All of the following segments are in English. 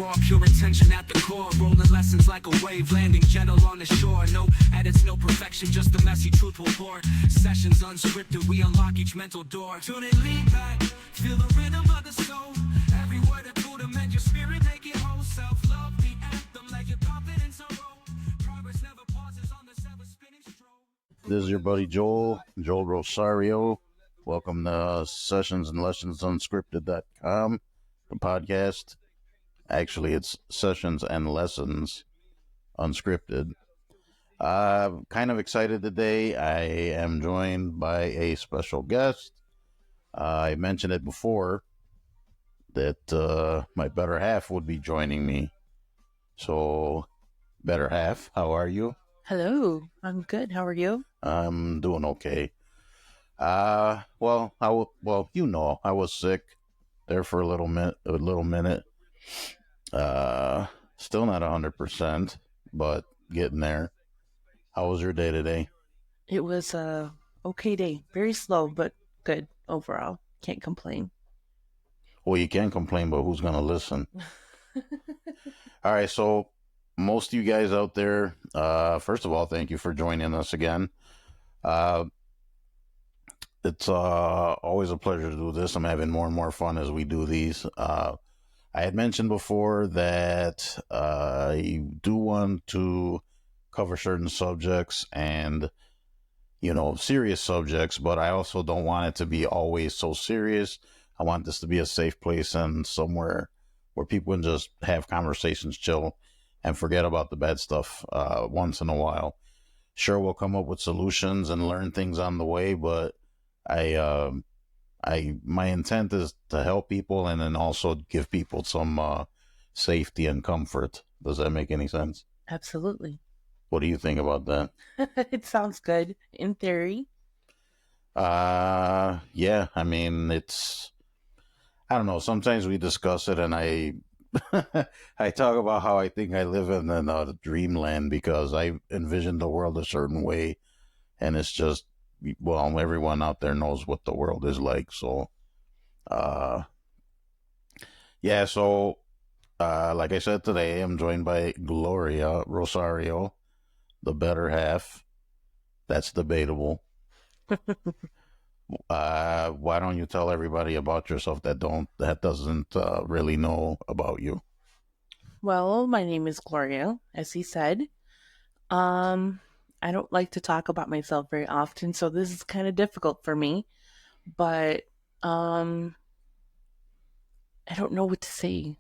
raw, pure intention at the core. Rolling lessons like a wave, landing gentle on the shore. No edits, no perfection, just the messy truth will pour. Sessions unscripted, we unlock each mental door. Tune in, lean back, feel the rhythm of the soul. Every word a tool to mend your spirit, make it whole. Self-love, the anthem, like your confidence a roll. Progress never pauses on the seven-spinning stroll. This is your buddy Joel Rosario. Welcome to Sessions and Lessons Unscripted.com, the podcast. Actually, it's Sessions and Lessons Unscripted. Kind of excited today. I am joined by a special guest. I mentioned it before that my better half would be joining me. So, better half, how are you? Hello, I'm good. How are you? I'm doing okay. I was sick there for a little minute. Still not 100%, but getting there. How was your day today? It was a okay day. Very slow, but good overall. Can't complain. Well, you can't complain, but who's gonna listen? All right, so most of you guys out there, first of all, thank you for joining us again. It's always a pleasure to do this. I'm having more and more fun as we do these. I had mentioned before that I do want to cover certain subjects and, serious subjects, but I also don't want it to be always so serious. I want this to be a safe place and somewhere where people can just have conversations, chill, and forget about the bad stuff once in a while. Sure, we'll come up with solutions and learn things on the way, but my intent is to help people and then also give people some safety and comfort. Does that make any sense? Absolutely. What do you think about that? It sounds good in theory. Yeah, I mean, I don't know. Sometimes we discuss it and I talk about how I think I live in a dreamland because I envision the world a certain way, and it's just, well, everyone out there knows what the world is like. So, yeah. So, like I said today, I'm joined by Gloria Rosario, the better half. That's debatable. Why don't you tell everybody about yourself that doesn't really know about you? Well, my name is Gloria, as he said. I don't like to talk about myself very often, so this is kind of difficult for me. But I don't know what to say.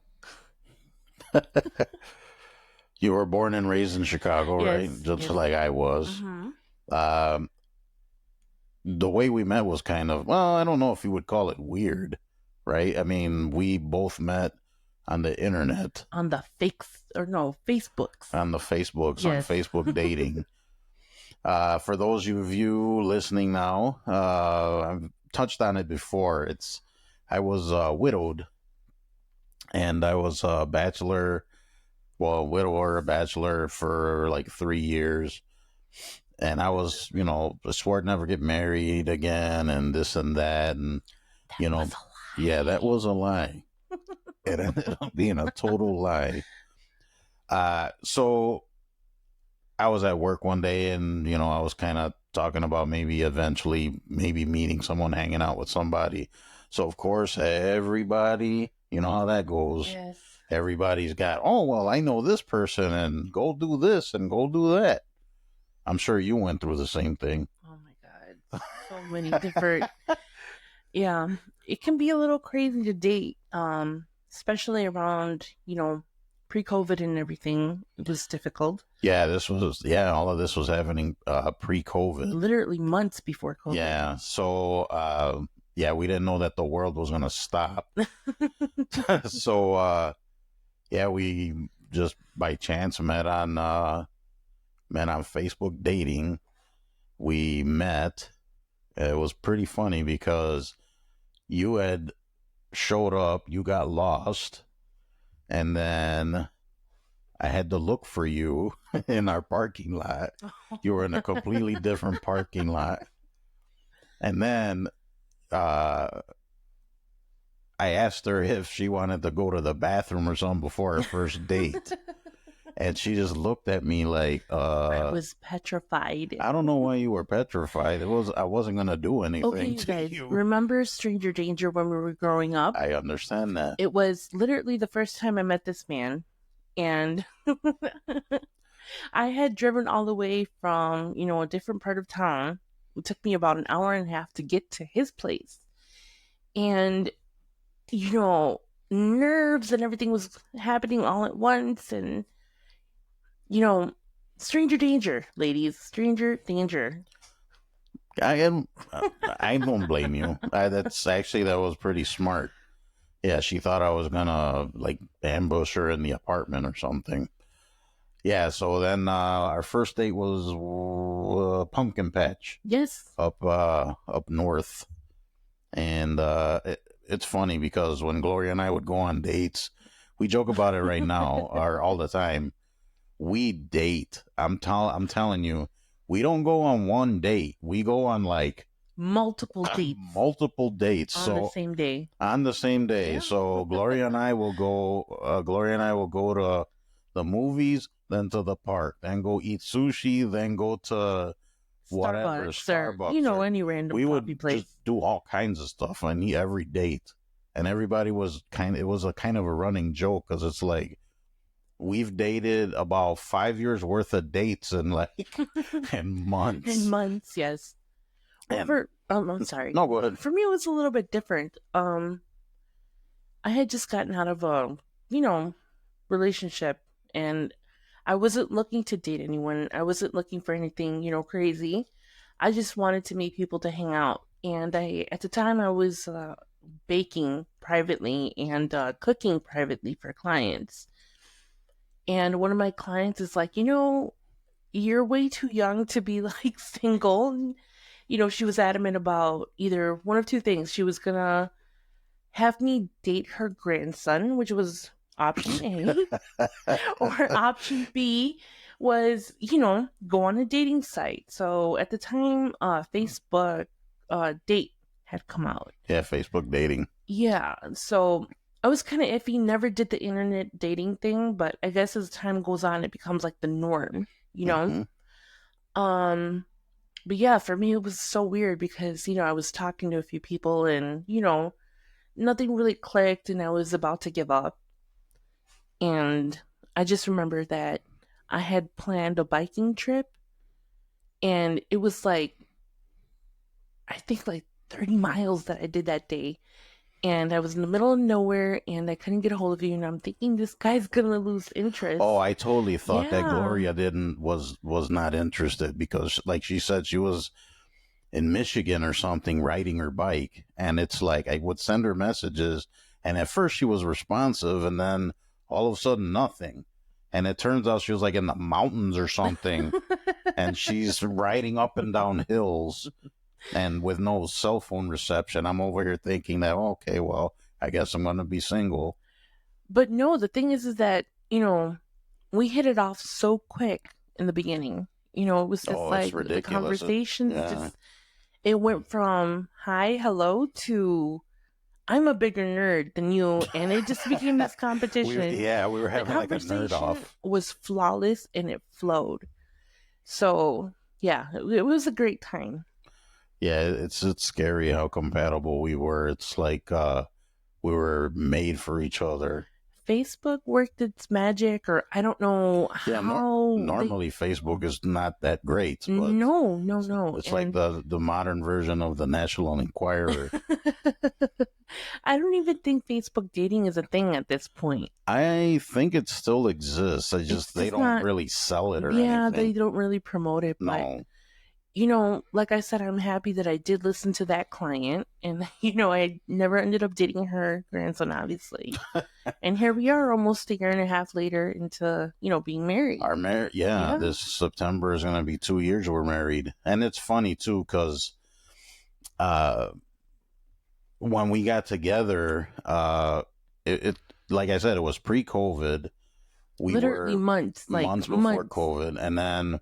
You were born and raised in Chicago, Yes, right? Just yes. like I was. Mm-hmm. The way we met was kind of, well, I don't know if you would call it weird, right? I mean, we both met on the internet. On the Facebooks. On the Facebooks, Yes. on Facebook dating. For those of you listening now, I've touched on it before. I was widowed, and I was a widower, bachelor for like 3 years. And I was, I swore I'd never get married again and this and that. And, That was a lie. Yeah, that was a lie. It ended up being a total lie. So I was at work one day and, I was kind of talking about maybe eventually meeting someone, hanging out with somebody. So, of course, everybody, you know how that goes. Yes. Everybody's got, oh, well, I know this person and go do this and go do that. I'm sure you went through the same thing. Oh my God. So many different. Yeah. It can be a little crazy to date, especially around, pre-COVID and everything. It was difficult. Yeah, all of this was happening pre-COVID. Literally months before COVID. Yeah. So, we didn't know that the world was going to stop. So, we just by chance met on Facebook dating. We met. It was pretty funny because you had showed up, you got lost, and then I had to look for you in our parking lot. You were in a completely different parking lot. And then I asked her if she wanted to go to the bathroom or something before our first date. And she just looked at me like, I was petrified. I don't know why you were petrified. I wasn't gonna do anything Okay, you to guys, you. remember Stranger Danger when we were growing up? I understand that. It was literally the first time I met this man, and I had driven all the way from, a different part of town. It took me about an hour and a half to get to his place. And, nerves and everything was happening all at once. And, stranger danger, ladies. Stranger danger. I don't blame you. That was pretty smart. Yeah, she thought I was gonna like ambush her in the apartment or something. Yeah, so then our first date was pumpkin patch. Yes. Up north, and it's funny because when Gloria and I would go on dates, we joke about it right now or all the time. We date. I'm telling you, we don't go on one date. We go on like multiple dates. Multiple dates. On the same day. On the same day. Yeah. So Gloria and I will go. Gloria and I will go to the movies, then to the park, then go eat sushi, then go to whatever Starbucks, or any random we would place. Just do all kinds of stuff on every date, and everybody was it was a kind of a running joke because it's like we've dated about 5 years worth of dates in months. In months, yes. I'm sorry. No, go ahead. For me, it was a little bit different. I had just gotten out of a relationship, and I wasn't looking to date anyone. I wasn't looking for anything, crazy. I just wanted to meet people to hang out. And at the time, I was baking privately and cooking privately for clients. And one of my clients is like, you're way too young to be like single. And, she was adamant about either one of two things. She was going to have me date her grandson, which was option A, or option B was, go on a dating site. So at the time, Facebook date had come out. Yeah, Facebook dating. Yeah. So I was kind of iffy, never did the internet dating thing, but I guess as time goes on, it becomes like the norm, Mm-hmm. But yeah, for me, it was so weird because, I was talking to a few people and, nothing really clicked and I was about to give up. And I just remember that I had planned a biking trip and it was I think 30 miles that I did that day. And I was in the middle of nowhere and I couldn't get a hold of you. And I'm thinking this guy's going to lose interest. Oh, I totally thought that Gloria was not interested because like she said, she was in Michigan or something riding her bike. And it's like, I would send her messages and at first she was responsive and then all of a sudden nothing. And it turns out she was in the mountains or something and she's riding up and down hills. And with no cell phone reception, I'm over here thinking that, okay, well, I guess I'm going to be single. But no, the thing is that, we hit it off so quick in the beginning. It was just the conversation. Yeah. It went from hi, hello to I'm a bigger nerd than you. And it just became this competition. We were having a nerd off. Was flawless and it flowed. So, yeah, it was a great time. Yeah, it's scary how compatible we were. It's like we were made for each other. Facebook worked its magic, or I don't know how. Normally, Facebook is not that great. But no. It's like the modern version of the National Enquirer. I don't even think Facebook dating is a thing at this point. I think it still exists. They don't really sell it or anything. Yeah, they don't really promote it. No. But, like I said, I'm happy that I did listen to that client. And, I never ended up dating her grandson, obviously. And here we are almost a year and a half later into, being married. This September is going to be 2 years we're married. And it's funny, too, because when we got together, it like I said, it was pre-COVID. Literally months before COVID. And then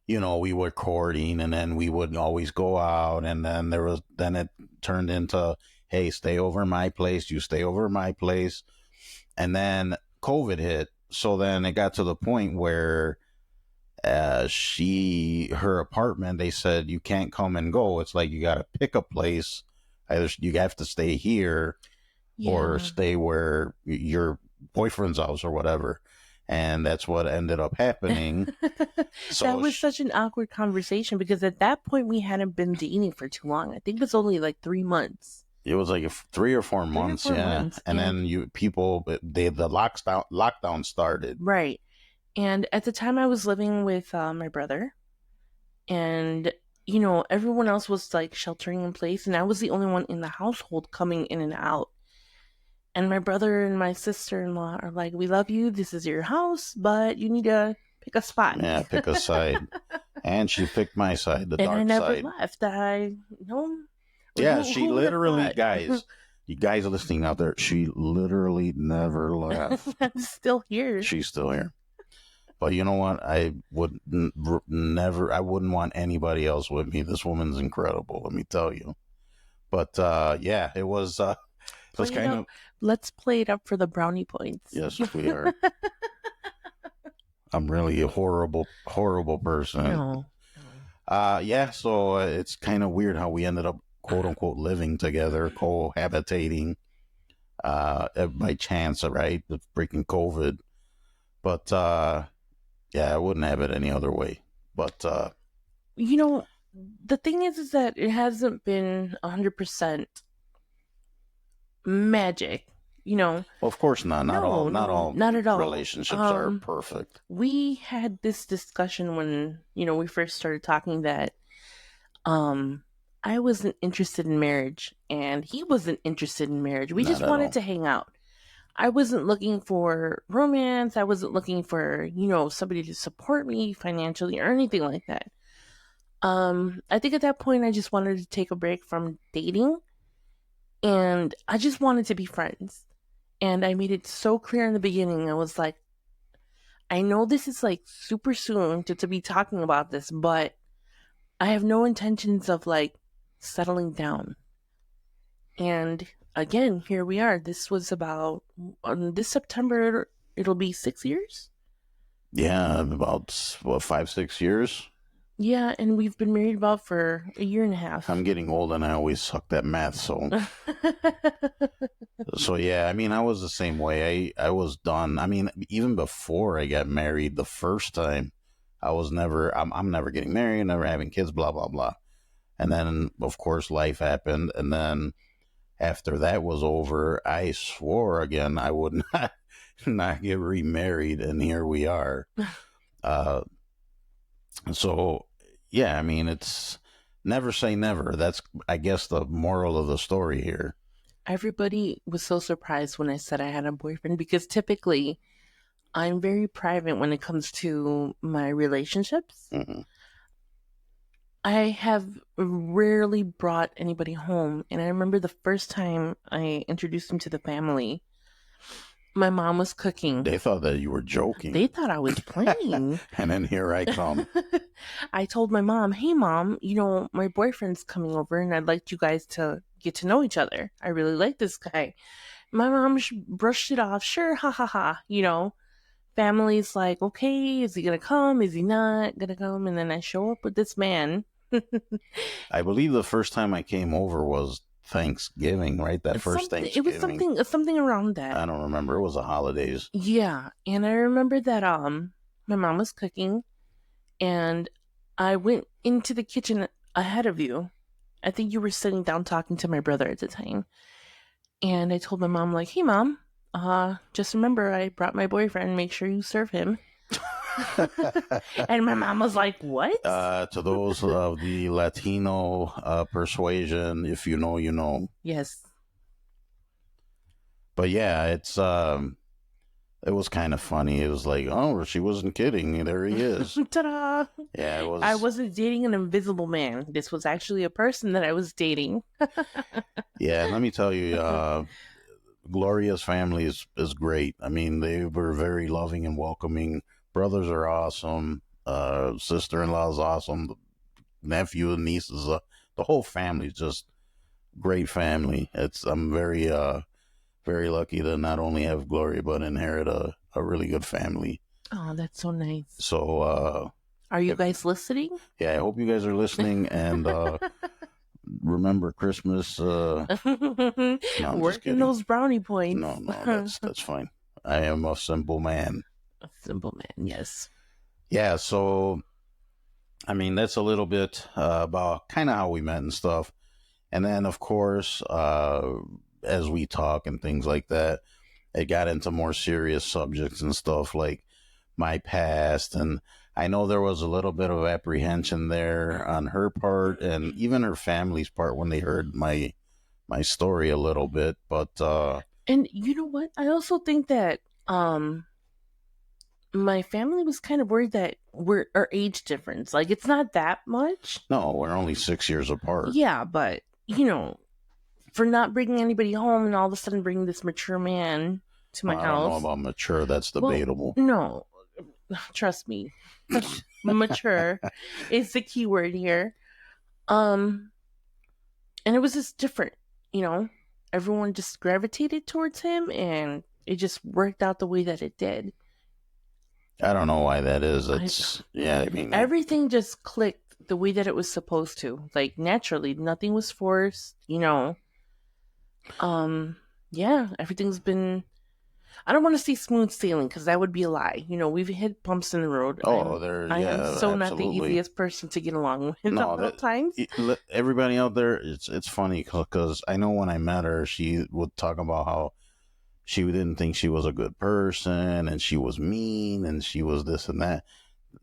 we were courting, and then we would always go out, and then it turned into, hey, stay over my place, you stay over my place. And then COVID hit. So then it got to the point where her apartment, they said, you can't come and go. It's like you got to pick a place. Either you have to stay here or stay where your boyfriend's house or whatever. And that's what ended up happening. So that was such an awkward conversation because at that point we hadn't been dating for too long. I think it was only like 3 months. It was like 3 or 4 months, months, and then the lockdown started. Right. And at the time I was living with my brother, and everyone else was like sheltering in place, and I was the only one in the household coming in and out. And my brother and my sister-in-law are like, we love you, this is your house, but you need to pick a spot. Yeah, pick a side. And she picked my side, the dark side. And I never left. Yeah, she literally, guys, you guys are listening out there, she literally never left. I'm still here. She's still here. But you know what? I would I wouldn't want anybody else with me. This woman's incredible, let me tell you. But yeah, it was kind of... Let's play it up for the brownie points. Yes, we are. I'm really a horrible person. No. Yeah, so it's kind of weird how we ended up, quote unquote, living together, cohabitating by chance, right? The freaking COVID. But yeah, I wouldn't have it any other way. But the thing is that it hasn't been 100% magic. Well, of course not. Not at all. Relationships are perfect. We had this discussion when we first started talking that I wasn't interested in marriage and he wasn't interested in marriage. We just wanted to hang out. I wasn't looking for romance. I wasn't looking for somebody to support me financially or anything like that. I think at that point I just wanted to take a break from dating, and I just wanted to be friends. And I made it so clear in the beginning. I was like, I know this is like super soon to be talking about this, but I have no intentions of like settling down. And again, here we are. This was about, this September, it'll be 6 years? Yeah, about 5-6 years. Yeah, and we've been married about for 1.5 years. I'm getting old and I always suck at math, so... So yeah, I mean, I was the same way. I was done. I mean, even before I got married the first time, I was never... I'm never getting married, never having kids, blah, blah, blah. And then, of course, life happened, and then after that was over, I swore again I would not get remarried, and here we are. So, yeah, I mean, it's never say never. That's, I guess, the moral of the story here. Everybody was so surprised when I said I had a boyfriend because typically I'm very private when it comes to my relationships. Mm-hmm. I have rarely brought anybody home. And I remember the first time I introduced him to the family, my mom was cooking. They thought that you were joking. They thought I was playing. And then here I come. I told my mom, hey, Mom, my boyfriend's coming over and I'd like you guys to get to know each other. I really like this guy. My mom brushed it off. Sure, ha, ha, ha. Family's like, okay, is he going to come? Is he not going to come? And then I show up with this man. I believe the first time I came over was Thanksgiving, right? That first Thanksgiving. It was something around that. I don't remember. It was the holidays. Yeah, and I remember that my mom was cooking, and I went into the kitchen ahead of you. I think you were sitting down talking to my brother at the time, and I told my mom, like, "Hey, Mom, just remember I brought my boyfriend. Make sure you serve him." And my mom was like, what? To those of the Latino persuasion, if you know, you know. Yes. But yeah, it was kind of funny. It was like, oh, she wasn't kidding. There he is. Ta-da! Yeah, it was. I wasn't dating an invisible man. This was actually a person that I was dating. Yeah, let me tell you, Gloria's family is great. I mean, they were very loving and welcoming. Brothers are awesome. Sister-in-law is awesome. The nephew and nieces, the whole family's just great family. I'm very lucky to not only have Gloria but inherit a really good family. Oh, that's so nice. So are you guys listening? Yeah, I hope you guys are listening and remember Christmas. No, I'm Working those brownie points. No, that's fine. I am a simple man. A simple man, yes. Yeah, so I mean that's a little bit about kind of how we met and stuff, and then of course as we talk and things like that, it got into more serious subjects and stuff like my past, and I know there was a little bit of apprehension there on her part and even her family's part when they heard my story a little bit, but and you know what? I also think that my family was kind of worried that our age difference. Like, it's not that much. No, we're only 6 years apart. Yeah, but for not bringing anybody home and all of a sudden bringing this mature man to my house. I don't know about mature. That's debatable. Well, no, trust me, mature is the key word here. And it was just different. Everyone just gravitated towards him, and it just worked out the way that it did. I don't know why that is. I mean, everything just clicked the way that it was supposed to. Like, naturally, nothing was forced. Yeah, everything's been. I don't want to say smooth sailing because that would be a lie. We've hit bumps in the road. I am so absolutely. not the easiest person to get along with at times. Everybody out there, it's funny because I know when I met her, she would talk about how she didn't think she was a good person and she was mean and she was this and that.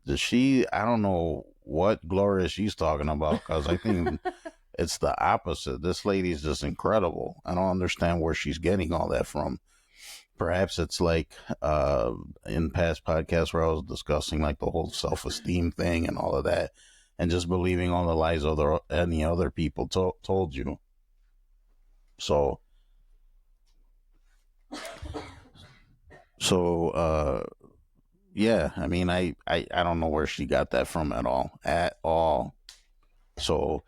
I don't know what Gloria she's talking about because I think it's the opposite. This lady's just incredible. I don't understand where she's getting all that from. Perhaps it's like in past podcasts where I was discussing like the whole self-esteem thing and all of that and just believing all the lies any other people told you. So yeah, I mean, I don't know where she got that from at all. So,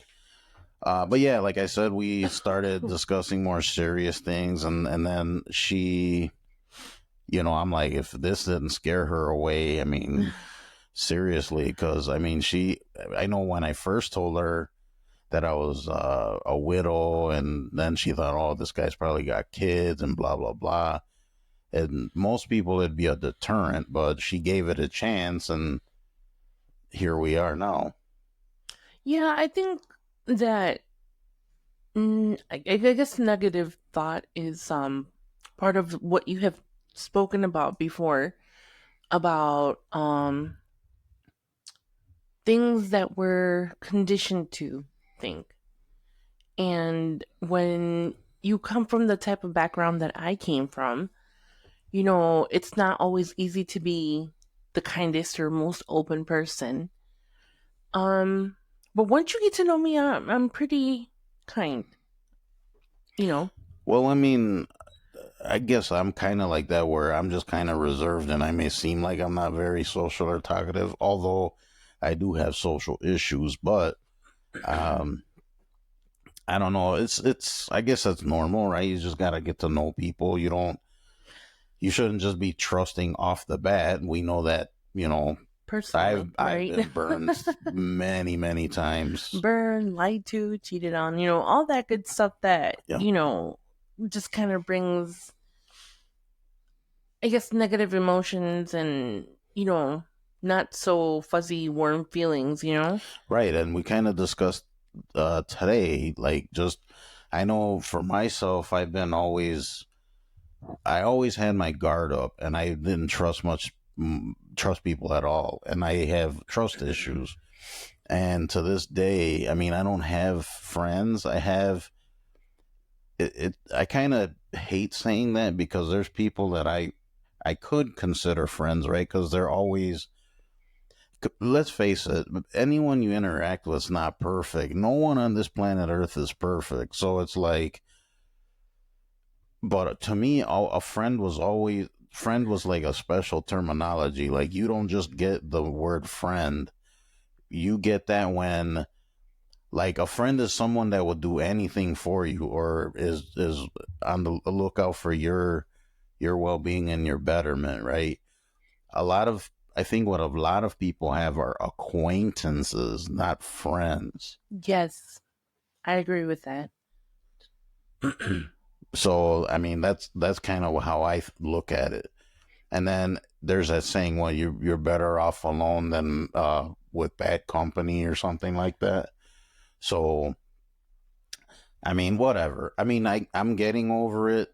but yeah, like I said, we started discussing more serious things, and then she, I'm like, if this didn't scare her away, I mean, seriously, because I mean, I know when I first told her that I was a widow, and then she thought, oh, this guy's probably got kids and blah blah blah. And most people it'd be a deterrent, but she gave it a chance, and here we are now. Yeah, I think that I guess negative thought is part of what you have spoken about before about things that we're conditioned to think. And when you come from the type of background that I came from, it's not always easy to be the kindest or most open person. But once you get to know me, I'm pretty kind. Well, I mean, I guess I'm kind of like that where I'm just kind of reserved and I may seem like I'm not very social or talkative, although I do have social issues, but I don't know. I guess that's normal, right? You just got to get to know people. You shouldn't just be trusting off the bat. We know that, personally, I've been burned many, many times. Burned, lied to, cheated on, all that good stuff that, just kind of brings, I guess, negative emotions and, not so fuzzy, warm feelings, Right. And we kind of discussed today, like I know for myself, I always had my guard up and I didn't trust people at all. And I have trust issues. And to this day, I mean, I don't have friends. I have I kind of hate saying that because there's people that I could consider friends, right? Because they're always, let's face it, anyone you interact with is not perfect. No one on this planet Earth is perfect. So it's like, but to me, a friend was always, friend was like a special terminology. Like you don't just get the word friend. You get that when like a friend is someone that will do anything for you or is on the lookout for your well-being and your betterment, right? A lot of I think what a lot of people have are acquaintances, not friends. Yes, I agree with that. So, I mean, that's kind of how I look at it. And then there's that saying, well, you're better off alone than with bad company or something like that. So, I mean, whatever. I mean, I'm getting over it,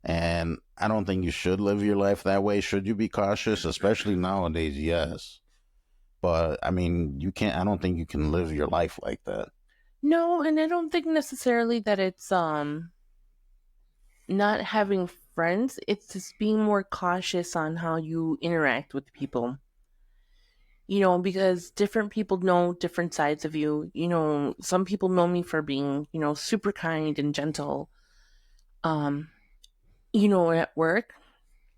and I don't think you should live your life that way. Should you be cautious, especially nowadays? Yes, but I mean, you can't. I don't think you can live your life like that. No, and I don't think necessarily that it's not having friends. It's just being more cautious on how you interact with people. Because different people know different sides of you. Some people know me for being, super kind and gentle. Um, at work,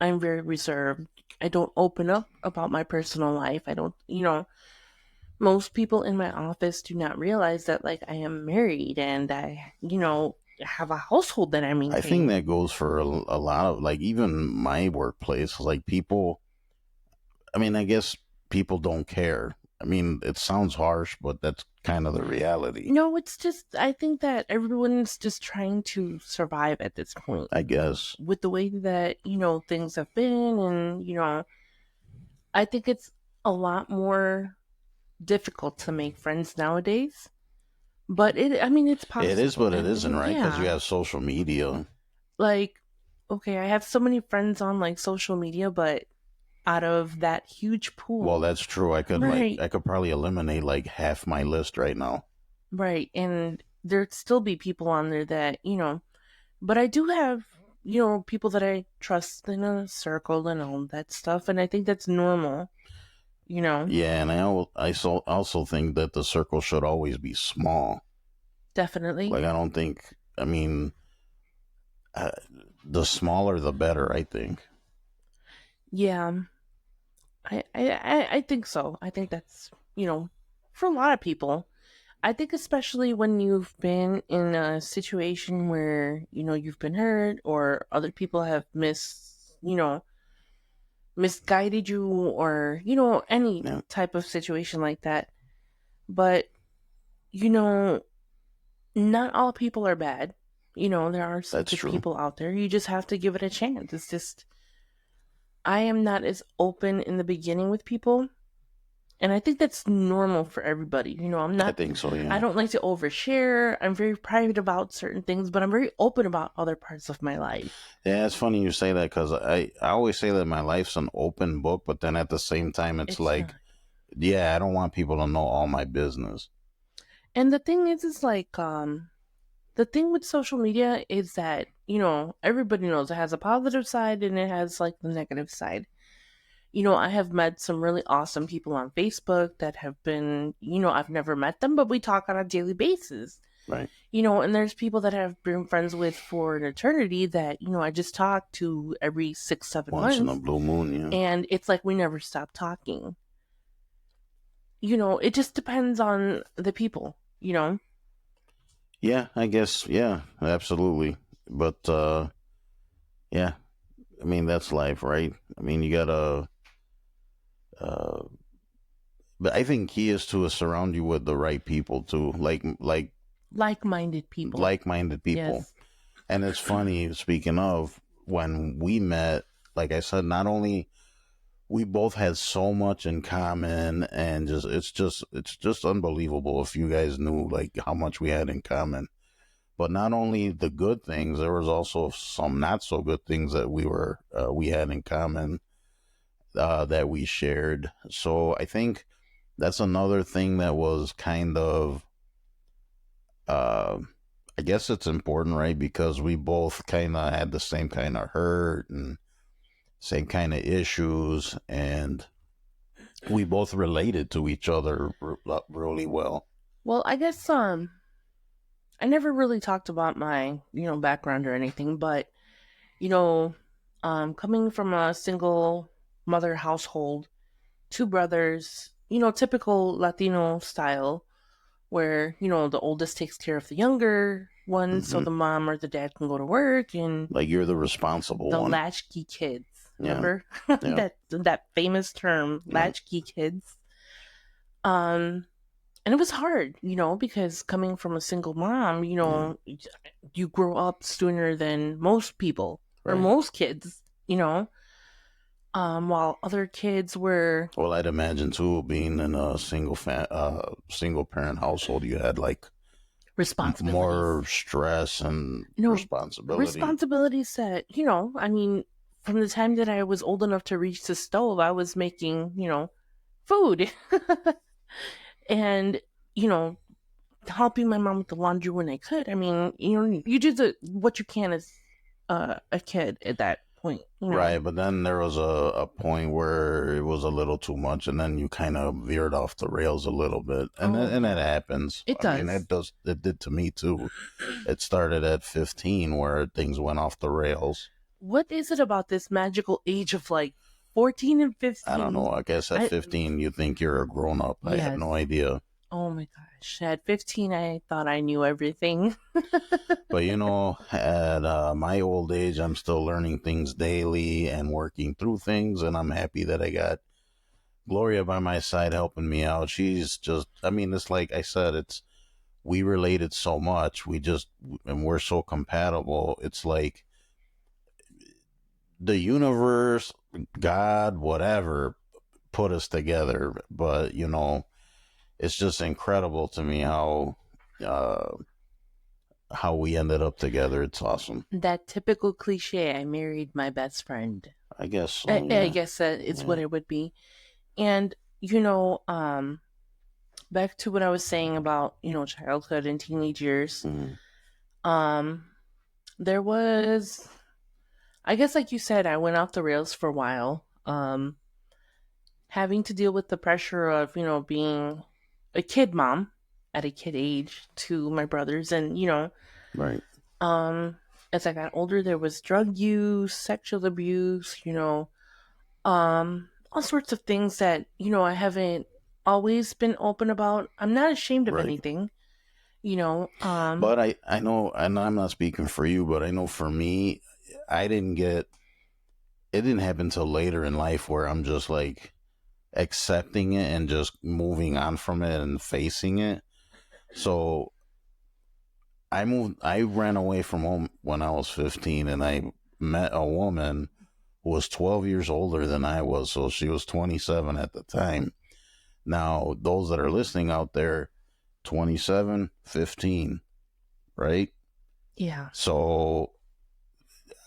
I'm very reserved. I don't open up about my personal life. I don't, most people in my office do not realize that, like, I am married and I, have a household that I I think maintain. that goes for a lot of like even my workplace. Like people, I mean, I guess people don't care. I mean, it sounds harsh, but that's kind of the reality. No, it's just, I think that everyone's just trying to survive at this point I guess with the way that, things have been. And, I think it's a lot more difficult to make friends nowadays. But I mean, it's it is, possible. but it isn't, And right? Because you yeah, have social media. like, okay, I have so many friends on like social media, but out of that huge Well, pool, that's true. right, I could probably eliminate like half my list right now. right. And there'd still be people on there that, but I do have, people that I trust in a circle and all that stuff. And I think that's normal, you know, Yeah, and also think that the circle should always be small. definitely. Like I don't think. I mean, uh, the smaller the better. I think. Yeah, I think so. I think that's, for a lot of people. I think especially when you've been in a situation where, you've been hurt or other people have misguided you or, any Yeah, type of situation like that. But, you know, not all people are bad. There are some that's good true. people out there. You just have to give it a chance. It's just, I am not as open in the beginning with people. And I think that's normal for everybody. I think so. I Yeah. don't like to overshare. I'm very private about certain things, but I'm very open about other parts of my life. Yeah, it's funny you say that because I always say that my life's an open book, but then at the same time, it's It's not. like, yeah, I don't want people to know all my business. And the thing is like, the thing with social media is that, everybody knows it has a positive side and it has like the negative side. I have met some really awesome people on Facebook that have been, I've never met them, but we talk on a daily basis. Right. And there's people that I've been friends with for an eternity that, I just talk to every 6, 7 Once in a months. blue moon, yeah. And it's like we never stop talking. It just depends on the people. Yeah, I guess, yeah, absolutely. But yeah, I mean that's life, right? I mean you gotta uh but I think key is to surround you with the right people too. Like minded people. Like minded people. Yes. And it's funny, speaking of, when we met, like I said, not only we both had so much in common and it's just unbelievable if you guys knew like how much we had in common. But not only the good things, there was also some not so good things that we had in common that we shared. So I think that's another thing that was kind of uh, I guess it's important, right? Because we both kind of had the same kind of hurt and same kind of issues, and we both related to each other really well. Well, I guess I never really talked about my, background or anything, but you know, Coming from a single mother household, two brothers, typical Latino style, where, the oldest takes care of the younger one so Hmm. the mom or the dad can go to work, and Like you're the responsible the one. latchkey kids. Yeah. Remember Yeah. that famous term, Yeah. latchkey kids. Um, and it was hard, because coming from a single mom, Yeah. you grow up sooner than most people or Right. most kids, while other kids were Well, I'd imagine too, being in a single parent household, you had like responsibilities. more stress and responsibility. Responsibilities that, I mean, from the time that I was old enough to reach the stove, I was making, food and, you know, helping my mom with the laundry when I could. I mean, you do what you can as a kid at that point, Right, but then there was a point where it was a little too much, and then you kind of veered off the rails a little bit, and Oh, and that yeah. happens. It I mean, does. it did to me too. It started at 15 where things went off the rails. What is it about this magical age of like 14 and I don't know. 15? I guess at I 15 you think you're a grown up. I have Yes. no idea. Oh my gosh. At 15, I thought I knew everything. But at my old age, I'm still learning things daily and working through things, and I'm happy that I got Gloria by my side helping me out. She's just, I mean, it's like I said, we related so much. And we're so compatible. It's like the universe, God, whatever, put us together. But, it's just incredible to me uh, how we ended up together. It's awesome. That typical cliche, I married my best friend. I guess so, I yeah. guess that it's what Yeah. it would be. And, back to what I was saying about, childhood and teenage years. Mhm. Um, there was, I guess, like you said, I went off the rails for a while. Having to deal with the pressure of, being a kid mom at a kid age to my brothers. And, Right. um, as I got older, there was drug use, sexual abuse, all sorts of things that, I haven't always been open about. I'm not ashamed of Right. anything, But I know, and I'm not speaking for you, but I know for me, I didn't get, it didn't happen until later in life where I'm just like accepting it and just moving on from it and facing it. So I ran away from home when I was 15, and I met a woman who was 12 years older than I was. So she was 27 at the time. Now, those that are listening out there, 27, 15, right? Yeah. So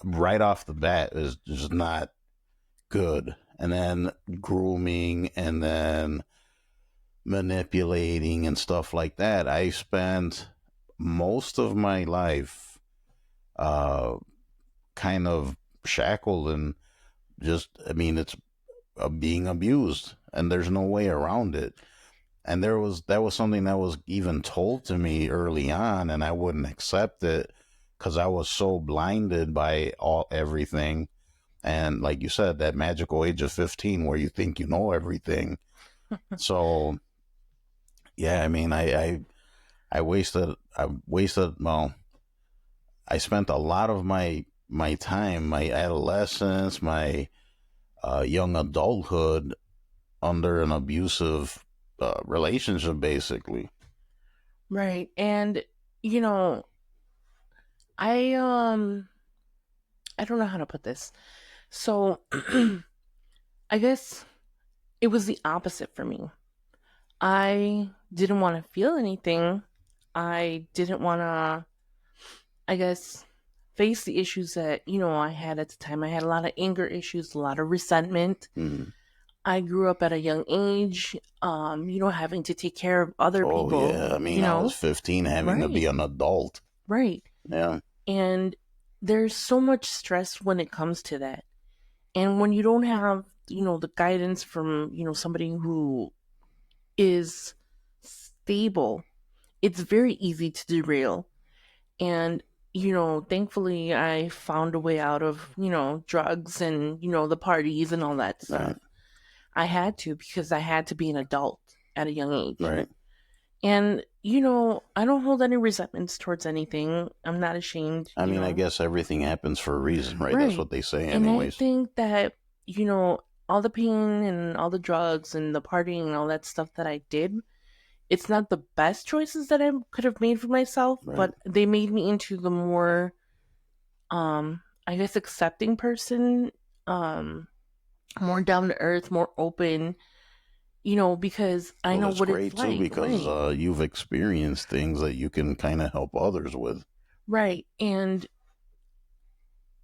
right off the bat is just not good. And then grooming and then manipulating and stuff like that. I spent most of my life uh, kind of shackled and just, I mean, it's being abused, and there's no way around it. And that was something that was even told to me early on, and I wouldn't accept it because I was so blinded by everything. And like you said, that magical age of 15 where you think you know everything. So yeah, I mean, well, I spent a lot of my time, my adolescence, my young adulthood under an abusive relationship, basically. Right. And, you know, I I don't know how to put this. So I guess it was the opposite for me. I didn't want to feel anything. I didn't want to, I guess, face the issues that, I had at the time. I had a lot of anger issues, a lot of resentment. Mm. I grew up at a young age, having to take care of other Oh people, yeah, I mean, I was 15 having to be Right. an adult. Right. Yeah. And there's so much stress when it comes to that. And when you don't have, the guidance from, somebody who is stable, it's very easy to derail. And thankfully I found a way out of, drugs and, the parties and all that stuff. Right. I had to because I had to be an adult at a young age. Right. And, I don't hold any resentments towards anything. I'm not ashamed. I mean, I guess everything happens for a reason, right? Right. That's what they say And I anyways. think that, all the pain and all the drugs and the partying and all that stuff that I did, it's not the best choices that I could have made for myself, Right. but they made me into the more, I guess, accepting person, more down to earth, more open, because I know what great it's like. too, because right. you've experienced things that you can kind of help others with. Right. And,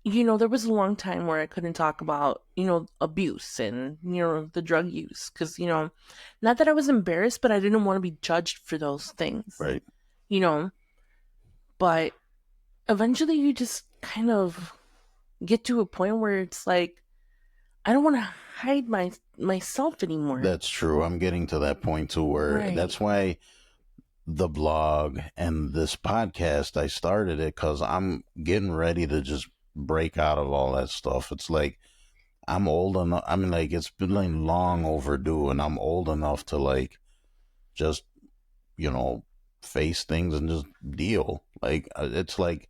there was a long time where I couldn't talk about, abuse and, the drug use. Because, not that I was embarrassed, but I didn't want to be judged for those things. Right. But eventually you just kind of get to a point where it's like, I don't want to hide myself anymore. That's true. I'm getting to that point too, where Right. that's why the blog and this podcast, I started it because I'm getting ready to just break out of all that stuff. It's like I'm old enough. I mean, like, it's been like long overdue, and I'm old enough to like just, face things and just deal. Like, it's like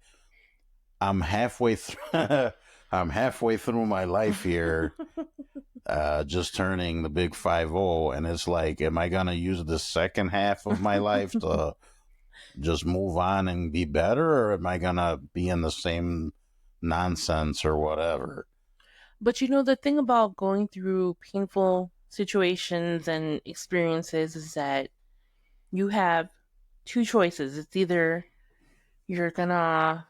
I'm halfway through. I'm halfway through my life here, just turning the big 50, and it's like, am I gonna use the second half of my life to just move on and be better, or am I gonna be in the same nonsense or whatever? But the thing about going through painful situations and experiences is that you have two choices. It's either you're gonna,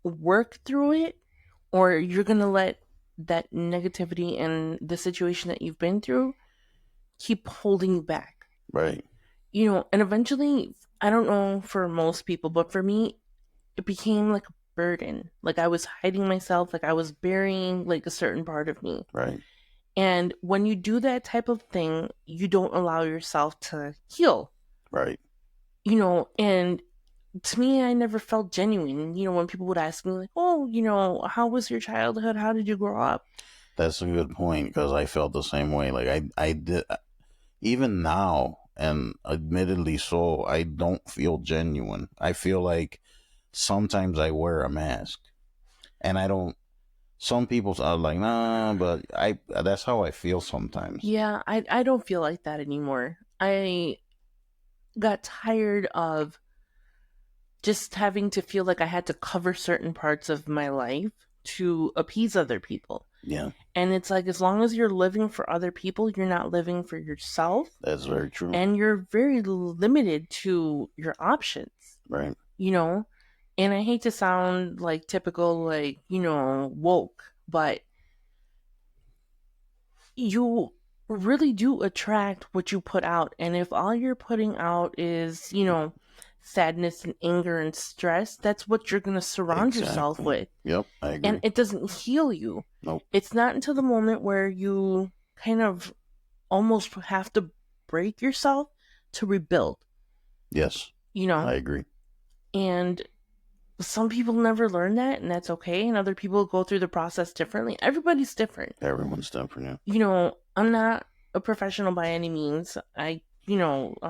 work through it, or you're gonna let that negativity and the situation that you've been through keep holding you back. Right. And eventually, I don't know for most people, but for me, it became like a burden. Like I was hiding myself, like I was burying like a certain part of me. Right. And when you do that type of thing, you don't allow yourself to heal. Right. And to me, I never felt genuine. When people would ask me, like, oh, how was your childhood? How did you grow up? That's a good point, because I felt the same way. Like I did, even now, and admittedly so, I don't feel genuine. I feel like sometimes I wear a mask, and I don't. Some people are like, nah, but that's how I feel sometimes. Yeah, I don't feel like that anymore. I got tired of just having to feel like I had to cover certain parts of my life to appease other people. Yeah. And it's like, as long as you're living for other people, you're not living for yourself. That's very true. And you're very limited to your options. Right. And I hate to sound like typical, like, woke, but you really do attract what you put out. And if all you're putting out is, sadness and anger and stress, that's what you're going to surround yourself with. Yep, I agree. And it doesn't heal you. Nope. It's not until the moment where you kind of almost have to break yourself to rebuild. Yes. I agree. And some people never learn that, and that's okay. And other people go through the process differently. Everybody's different. Everyone's different, yeah. I'm not a professional by any means. I'm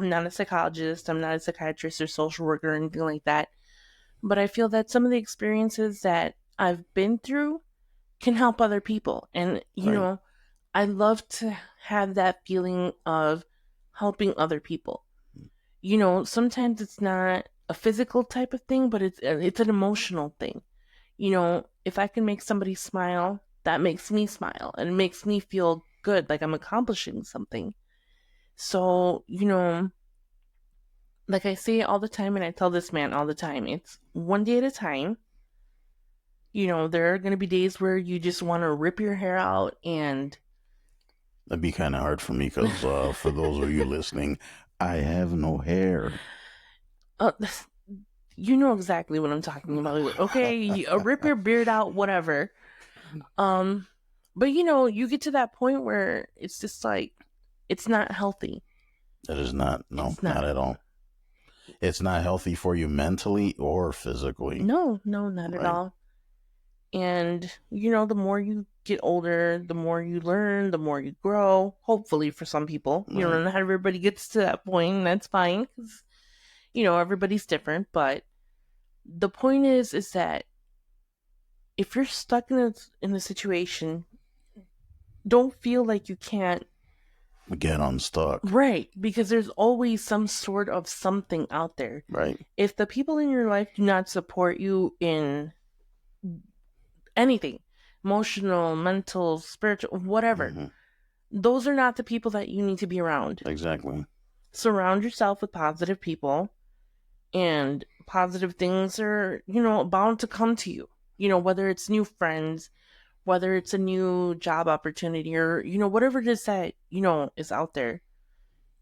not a psychologist. I'm not a psychiatrist or social worker or anything like that. But I feel that some of the experiences that I've been through can help other people. And, I love to have that feeling of helping other people. Sometimes it's not a physical type of thing, but it's an emotional thing. If I can make somebody smile, that makes me smile and it makes me feel good, like I'm accomplishing something. So, like I say all the time, and I tell this man all the time, it's one day at a time. There are going to be days where you just want to rip your hair out, and that'd be kind of hard for me because for those of you listening, I have no hair. You know exactly what I'm talking about. Okay, rip your beard out, whatever. But you get to that point where it's just like, it's not healthy. It is not. No, not at all. It's not healthy for you mentally or physically. No, not at Right. all. And, the more you get older, the more you learn, the more you grow. Hopefully, for some people, Right. not everybody gets to that point, and that's fine because, everybody's different. But the point is that if you're stuck in a situation, don't feel like you can't Get unstuck. right, because there's always some sort of something out there. Right. If the people in your life do not support you in anything, emotional, mental, spiritual, whatever, Mm-hmm. those are not the people that you need to be around. Exactly. Surround yourself with positive people, and positive things are, bound to come to you. Whether it's new friends, whether it's a new job opportunity, or, whatever it is that, is out there.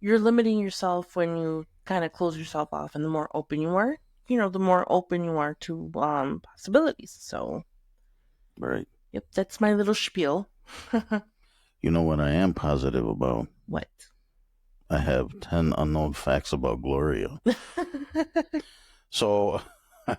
You're limiting yourself when you kind of close yourself off, and the more open you are, the more open you are to possibilities. So, Right. yep, that's my little spiel. You know what I am positive about? What? I have 10 unknown facts about Gloria. So, all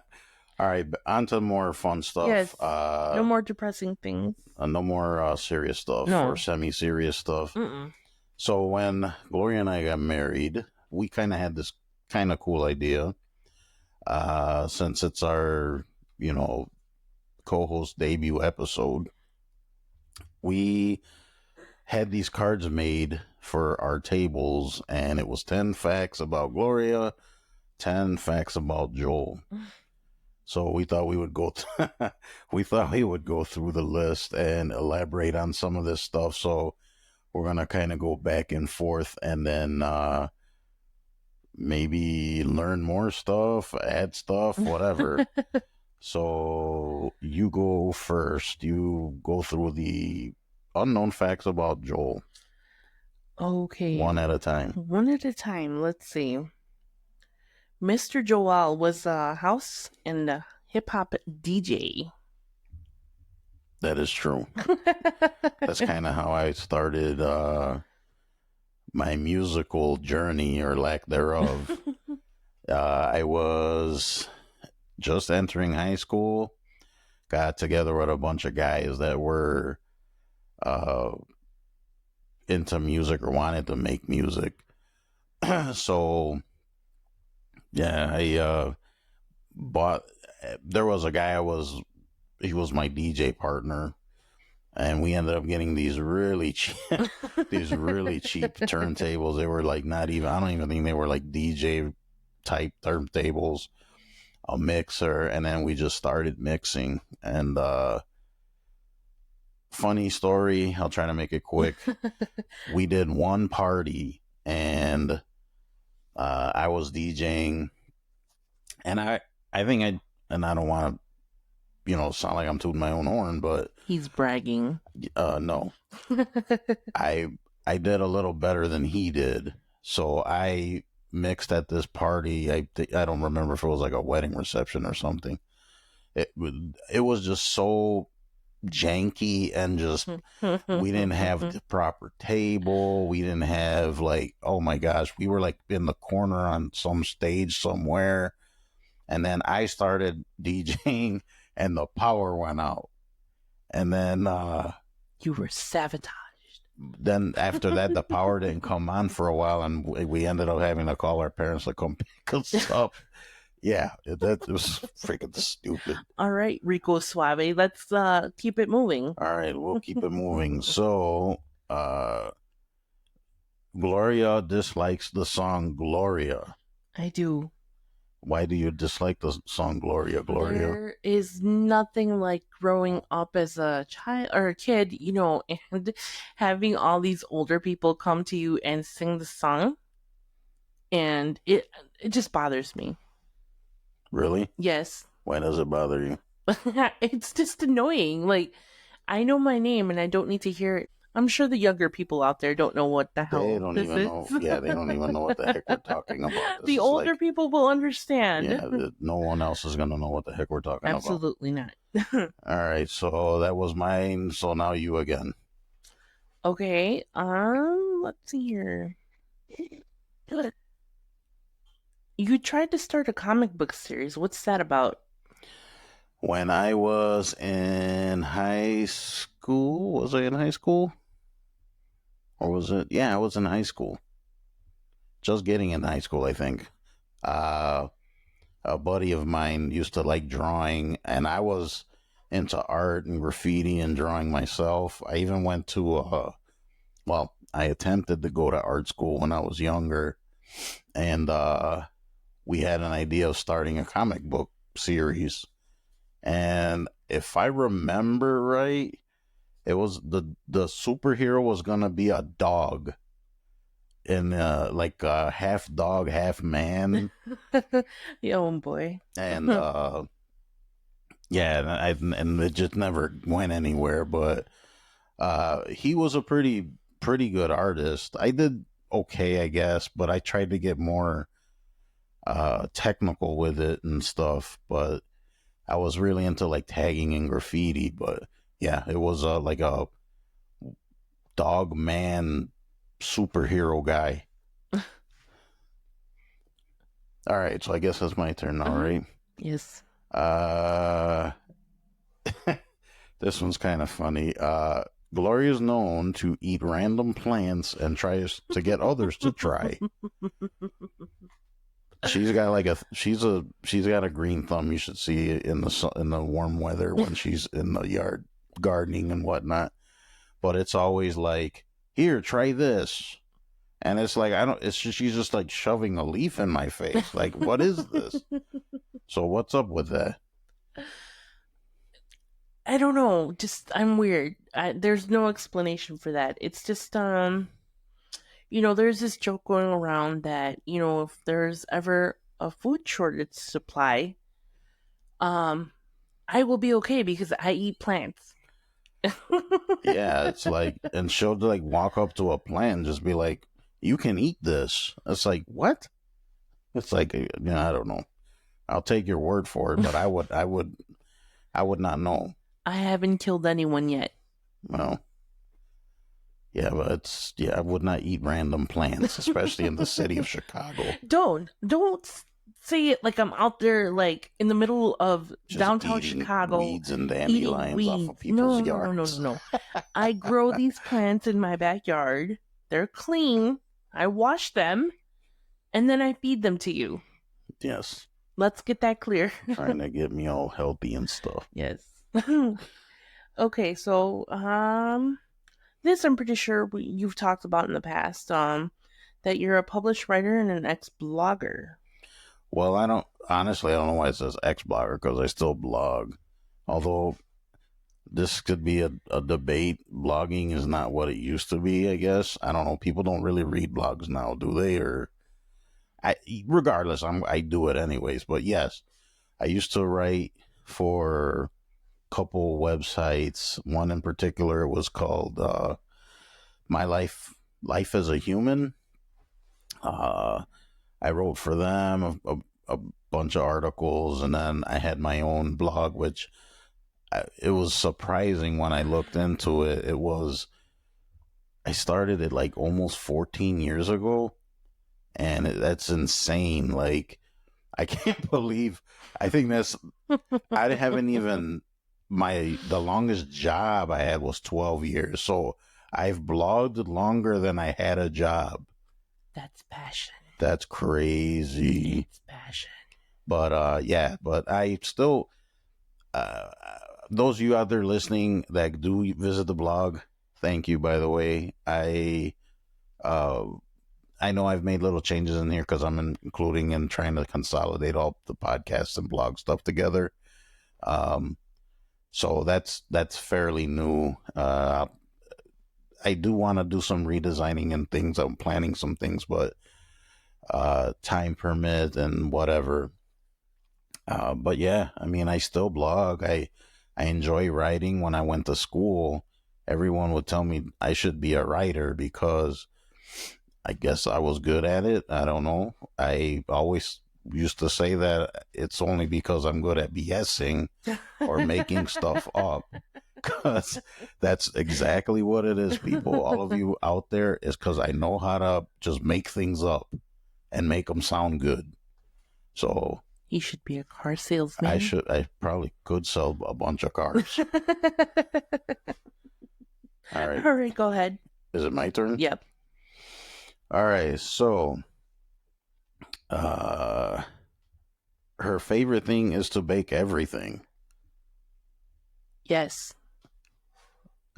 right, on to more fun stuff. Yes. No more depressing things. No more serious stuff No. or semi-serious stuff. Mm-mm. So when Gloria and I got married, we kind of had this kind of cool idea. Since it's our, co-host debut episode, we had these cards made for our tables, and it was 10 facts about Gloria, 10 facts about Joel. So we thought we would go through the list and elaborate on some of this stuff. So we're going to kind of go back and forth, and then maybe learn more stuff, add stuff, whatever. So you go first. You go through the unknown facts about Joel. Okay. One at a time. One at a time. Let's see. Mr. Joel was a house and hip hop DJ. That is true. That's kind of how I started my musical journey, or lack thereof. I was just entering high school, got together with a bunch of guys that were into music or wanted to make music. So, yeah, I there was a guy he was my DJ partner, and we ended up getting these really cheap, turntables. They were like I don't even think they were like DJ type turntables, a mixer, and then we just started mixing. And funny story, I'll try to make it quick. We did one party, and I was DJing, and I think and I don't want to, sound like I'm tooting my own horn, but he's bragging. No, I did a little better than he did. So I mixed at this party. I don't remember if it was like a wedding reception or something. It was just so janky, and just we didn't have the proper table. We didn't have, like, oh my gosh, we were like in the corner on some stage somewhere, and then I started DJing and the power went out, and then you were sabotaged. Then after that, the power didn't come on for a while, and we ended up having to call our parents to come pick us up. Yeah, that was freaking stupid. All right, Rico Suave, let's keep it moving. All right, we'll keep it moving. So, Gloria dislikes the song Gloria. I do. Why do you dislike the song Gloria, Gloria? There is nothing like growing up as a child or a kid, and having all these older people come to you and sing the song, and it just bothers me. Really? Yes. Why does it bother you? It's just annoying. Like, I know my name and I don't need to hear it. I'm sure the younger people out there don't know what the hell They don't this even is. know. Yeah, they don't even know what the heck we're talking about. The older people will understand. Yeah, no one else is going to know what the heck we're talking Absolutely about. Not. All right, so that was mine. So now you again. Okay. Let's see here. You tried to start a comic book series. What's that about? When I was in high school, was I in high school? Or was it? Yeah, I was in high school. Just getting in high school, I think. Uh, a buddy of mine used to like drawing, and I was into art and graffiti and drawing myself. I even went to, well, I attempted to go to art school when I was younger, and we had an idea of starting a comic book series. And if I remember right, it was the superhero was gonna be a dog, and like half dog, half man, Yeah, oh boy. and yeah, and it just never went anywhere. But he was a pretty good artist. I did okay, I guess, but I tried to get more technical with it and stuff. But I was really into like tagging and graffiti. But yeah, it was like a dog man superhero guy. All right, so I guess that's my turn now, right? Yes. Uh, this one's kind of funny. Gloria is known to eat random plants and tries to get others to try. She's got like she's got a green thumb. You should see it in the warm weather when she's in the yard gardening and whatnot. But it's always like, here, try this. And it's like, she's just like shoving a leaf in my face. Like, what is this? So what's up with that? I don't know. Just I'm weird. There's no explanation for that. It's just there's this joke going around that if there's ever a food shortage supply, I will be okay because I eat plants. Yeah, it's like, and she'll like walk up to a plant and just be like, you can eat this. It's like, what? It's like, I don't know. I'll take your word for it, but I would not know. I haven't killed anyone yet. Well, yeah, but I would not eat random plants, especially in the city of Chicago. Don't say it like I'm out there, like in the middle of Just downtown eating Chicago. weeds and dandelions off of No, people's yards. no. I grow these plants in my backyard. They're clean. I wash them, and then I feed them to you. Yes. Let's get that clear. Trying to get me all healthy and stuff. Yes. Okay, so this I'm pretty sure you've talked about in the past. That you're a published writer and an ex-blogger. Well, I don't know why it says ex-blogger, because I still blog. Although this could be a debate. Blogging is not what it used to be, I guess. I don't know. People don't really read blogs now, do they? Or regardless, I do it anyways. But yes, I used to write for a couple websites. One in particular was called My Life as a Human. I wrote for them a bunch of articles, and then I had my own blog, which it was surprising when I looked into it. I started it like almost 14 years ago, and that's insane. Like, I can't believe, I think I haven't even, the longest job I had was 12 years. So I've blogged longer than I had a job. That's passion. That's crazy. It's passion. But yeah, but I still, those of you out there listening that do visit the blog, thank you, by the way. I know I've made little changes in here because I'm including and trying to consolidate all the podcasts and blog stuff together. So that's fairly new. I do want to do some redesigning and things. I'm planning some things, but time permit and whatever. But yeah, I mean, I still blog. I enjoy writing. When I went to school, everyone would tell me I should be a writer because I guess I was good at it. I don't know. I always used to say that it's only because I'm good at BSing or making stuff up. Because that's exactly what it is, people. All of you out there, is because I know how to just make things up and make them sound good. So He should be a car salesman. I probably could sell a bunch of cars. All right. All right, go ahead. Is it my turn? Yep. All right. So, her favorite thing is to bake everything. Yes.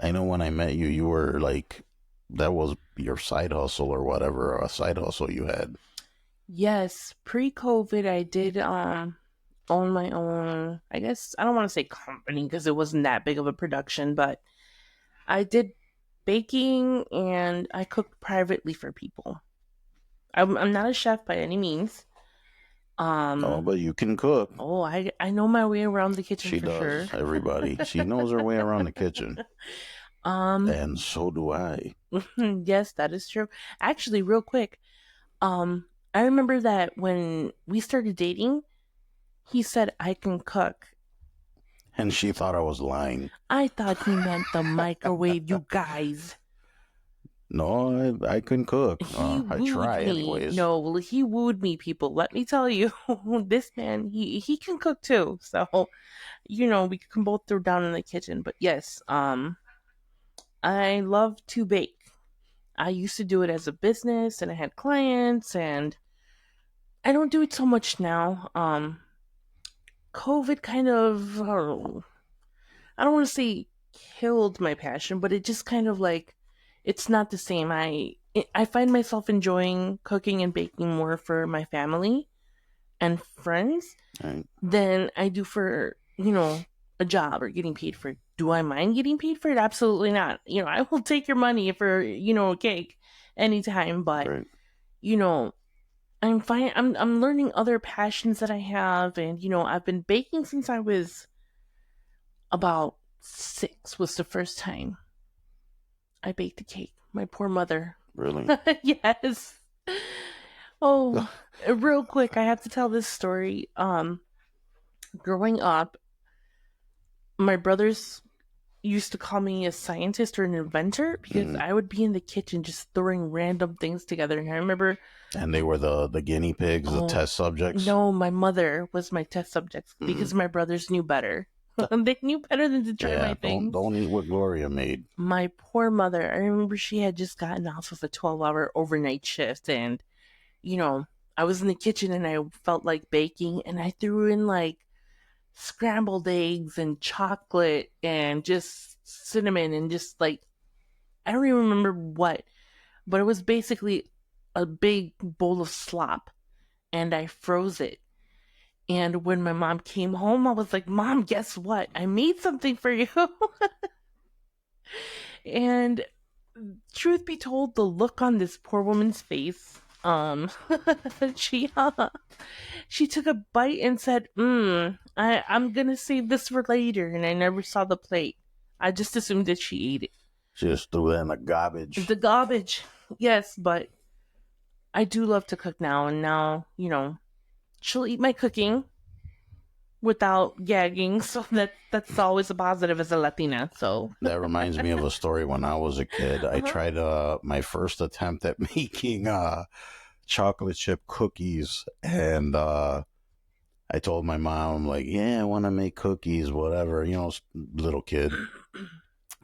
I know when I met you, you were like, that was your side hustle or whatever, a side hustle you had. Yes. Pre-COVID, I did own my own, I guess, I don't want to say company because it wasn't that big of a production, but I did baking and I cooked privately for people. I'm not a chef by any means. Oh, but you can cook. Oh, I know my way around the kitchen She for does, sure. everybody. She knows her way around the kitchen. And so do I. Yes, that is true. Actually, real quick, I remember that when we started dating, he said I can cook. And she thought I was lying. I thought he meant the microwave, you guys. No, I couldn't cook. He I wooed try me. anyways. No, well, he wooed me, people. Let me tell you, this man, he can cook too. So, we can both throw down in the kitchen. But yes, I love to bake. I used to do it as a business, and I had clients, and I don't do it so much now. COVID kind of, I don't want to say killed my passion, but it just kind of like, it's not the same. I find myself enjoying cooking and baking more for my family and friends Right. than I do for, a job or getting paid for it. Do I mind getting paid for it? Absolutely not. I will take your money for, a cake anytime, but, Right. I'm fine. I'm learning other passions that I have, and I've been baking since I was about 6. Was the first time I baked a cake. My poor mother. Really? Yes. Oh, real quick, I have to tell this story. Growing up, my brothers used to call me a scientist or an inventor because I would be in the kitchen just throwing random things together. And I remember. And they were the guinea pigs, the test subjects? No, my mother was my test subject because my brothers knew better. They knew better than to try my things. Don't eat what Gloria made. My poor mother, I remember she had just gotten off of a 12-hour overnight shift, and I was in the kitchen and I felt like baking, and I threw in like scrambled eggs and chocolate and just cinnamon and just like, I don't even remember what, but it was basically a big bowl of slop, and I froze it. And when my mom came home, I was like, Mom, guess what? I made something for you. And truth be told, the look on this poor woman's face, she took a bite and said, I'm gonna save this for later, and I never saw the plate. I just assumed that she ate it. She just threw that in the garbage. The garbage. Yes, but I do love to cook now, and now, she'll eat my cooking without gagging, so that's always a positive as a Latina. So that reminds me of a story when I was a kid. I tried my first attempt at making chocolate chip cookies, and I told my mom, like, yeah, I want to make cookies, whatever, little kid.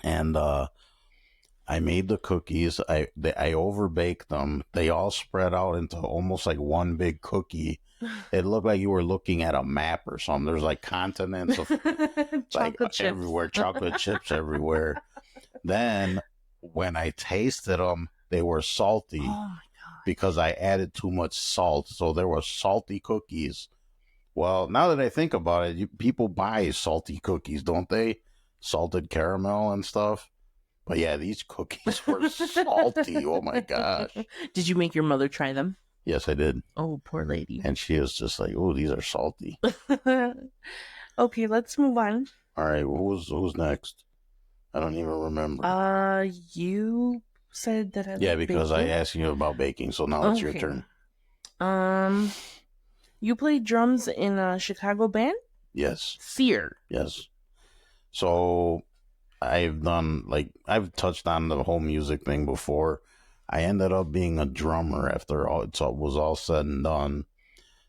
And I made the cookies. I overbaked them. They all spread out into almost like one big cookie. It looked like you were looking at a map or something. There's like continents of like chips everywhere, chocolate chips everywhere. Then when I tasted them, they were salty. Oh my god! Because I added too much salt, so there were salty cookies. Well, now that I think about it, people buy salty cookies, don't they? Salted caramel and stuff. But yeah, these cookies were salty. Oh my gosh. Did you make your mother try them? Yes, I did. Oh, poor lady. And she was just like, oh, these are salty. Okay, let's move on. All right, who's next? I don't even remember. You said that I Yeah, because baking? I asked you about baking, so now it's your turn. You played drums in a Chicago band? Yes. Sear. Yes. So I've touched on the whole music thing before. I ended up being a drummer after it was all said and done.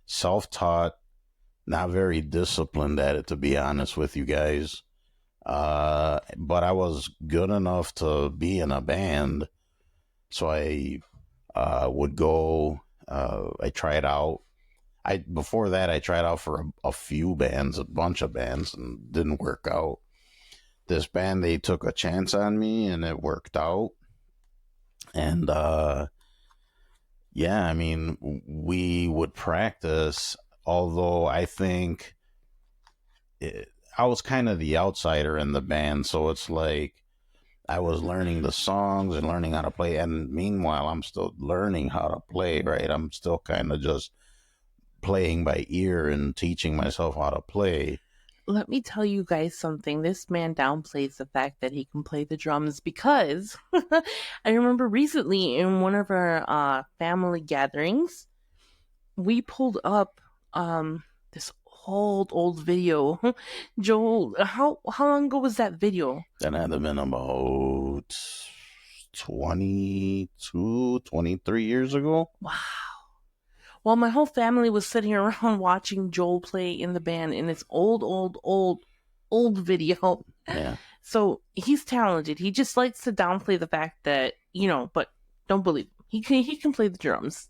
self-taught, not very disciplined at it, to be honest with you guys. But I was good enough to be in a band, so I would go. I tried out. Before that I tried out for a few bands, a bunch of bands, and didn't work out. This band, they took a chance on me, and it worked out. And yeah, I mean, we would practice. Although I think I was kind of the outsider in the band, so it's like I was learning the songs and learning how to play, and meanwhile I'm still learning how to play, right? I'm still kind of just playing by ear and teaching myself how to play. Let me tell you guys something. This man downplays the fact that he can play the drums because I remember recently in one of our family gatherings, we pulled up this old video. Joel, how long ago was that video? That had to have been about 22, 23 years ago. Wow. Well, my whole family was sitting around watching Joel play in the band in this old video. Yeah. So he's talented. He just likes to downplay the fact that, but don't believe him. He can play the drums.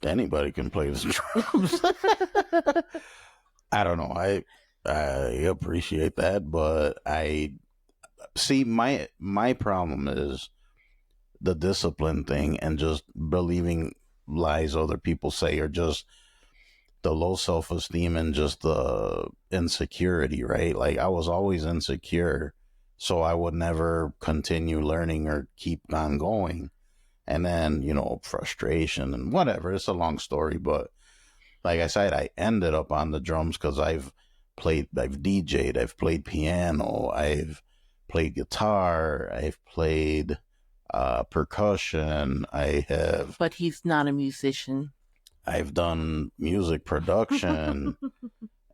Anybody can play the drums. I don't know. I appreciate that, but I see my problem is the discipline thing and just believing lies other people say, or just the low self-esteem and just the insecurity, right? Like I was always insecure, so I would never continue learning or keep on going. And then, frustration and whatever. It's a long story, but like I said, I ended up on the drums because I've DJ'd, I've played piano, I've played guitar, I've played percussion, But he's not a musician. I've done music production.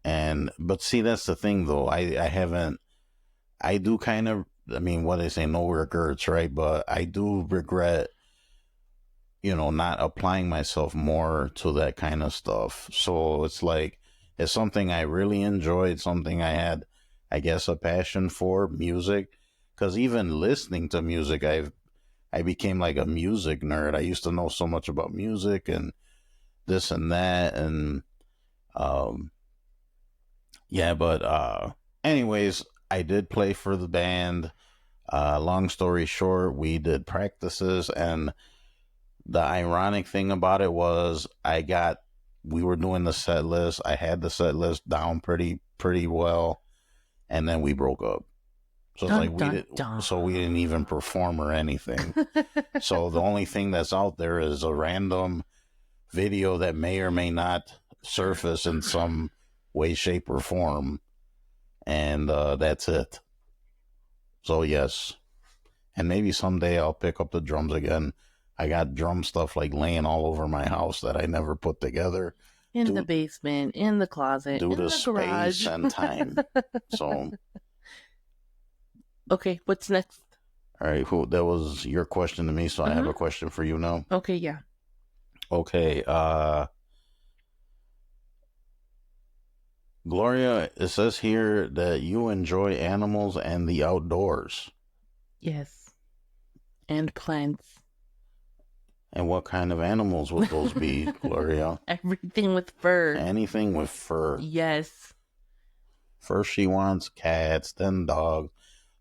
But see, that's the thing though. I do kind of, I mean, what they say, no regrets, right? But I do regret, not applying myself more to that kind of stuff. So it's like, it's something I really enjoyed, something I had, I guess, a passion for, music. Because even listening to music, I became like a music nerd. I used to know so much about music and this and that. And yeah, but anyways, I did play for the band. Long story short, we did practices, and the ironic thing about it was we were doing the set list. I had the set list down pretty well, and then we broke up. So it's we didn't even perform or anything. So the only thing that's out there is a random video that may or may not surface in some way, shape, or form, and that's it. So yes, and maybe someday I'll pick up the drums again. I got drum stuff like laying all over my house that I never put together. In the basement, in the closet, due in to the garage. Space and time. So, okay, what's next? All right, that was your question to me, so I have a question for you now. Okay, yeah. Okay, Gloria, it says here that you enjoy animals and the outdoors. Yes. And plants. And what kind of animals would those be, Gloria? Everything with fur. Anything with fur. Yes. First she wants cats, then dogs.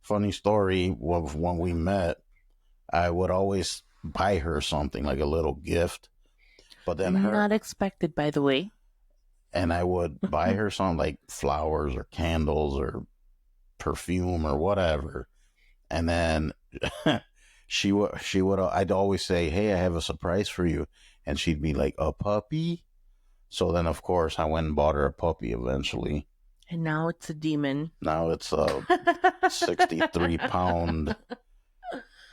Funny story, when we met, I would always buy her something, like a little gift. But then Not expected, by the way. And I would buy her something like flowers or candles or perfume or whatever. And then she would I'd always say, "Hey, I have a surprise for you." And she'd be like, "A puppy?" So then, of course, I went and bought her a puppy eventually. And now it's a demon. Now it's a 63-pound,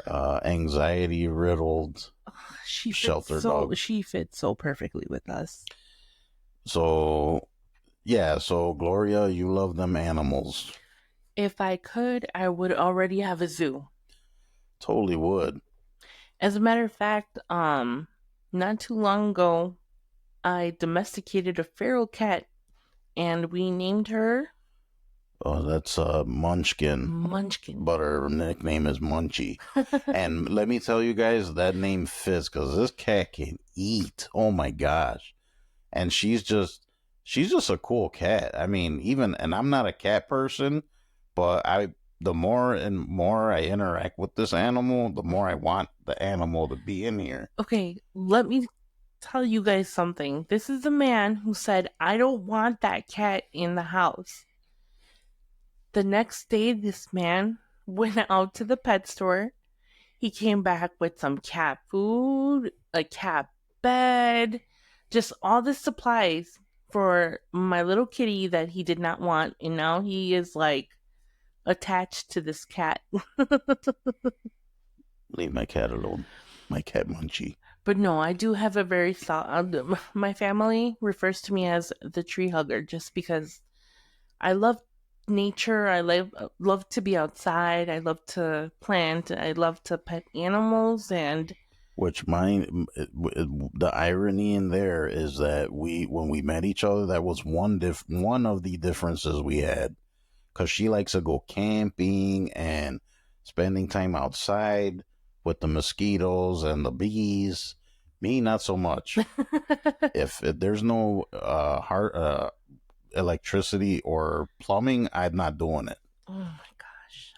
anxiety-riddled shelter dog. She fits so perfectly with us. So, yeah. So, Gloria, you love them animals. If I could, I would already have a zoo. Totally would. As a matter of fact, not too long ago, I domesticated a feral cat, and we named her Oh, that's Munchkin, Munchkin. but her nickname is Munchie. And let me tell you guys, that name fits because this cat can eat. Oh my gosh. And she's just a cool cat. I mean, even and I'm not a cat person, but the more and more I interact with this animal, the more I want the animal to be in here. Okay, let me tell you guys something. This is the man who said, I don't want that cat in the house. The next day, this man went out to the pet store. He came back with some cat food, a cat bed, just all the supplies for my little kitty that he did not want. And now he is like attached to this cat. Leave my cat alone. My cat Munchie. But no, I do have a very solid. My family refers to me as the tree hugger just because I love nature. I love to be outside. I love to plant. I love to pet animals. And Which the irony in there is that when we met each other, that was one of the differences we had. Because she likes to go camping and spending time outside with the mosquitoes and the bees. Me, not so much. If there's no electricity or plumbing, I'm not doing it. oh my gosh,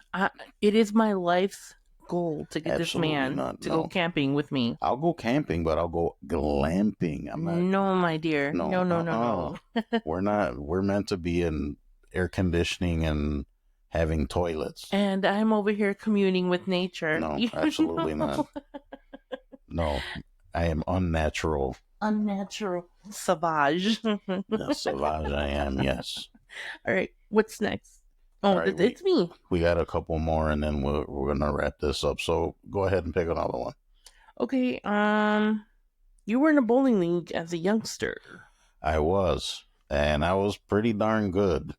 it is my life's goal to get Absolutely this man not, to no. go camping with me. I'll go camping, but I'll go glamping. I'm not. No, my dear. No, No. We're not. We're meant to be in air conditioning and having toilets. And I'm over here communing with nature. No, absolutely not. No, I am unnatural. Unnatural. Savage. The savage I am, yes. All right, what's next? Oh, Right, it's me. We got a couple more, and then we're gonna wrap this up. So go ahead and pick another one. Okay, you were in a bowling league as a youngster. I was, and I was pretty darn good.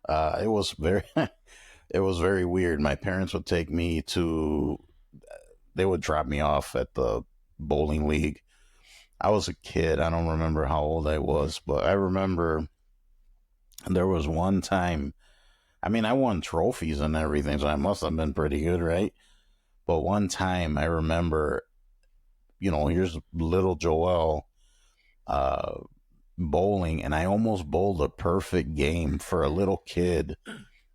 It was very, it was very weird. My parents would take me to, they would drop me off at the bowling league. I was a kid. I don't remember how old I was, but I remember there was one time. I mean, I won trophies and everything, so I must have been pretty good, right? But one time I remember, here's little Joel bowling, and I almost bowled a perfect game for a little kid.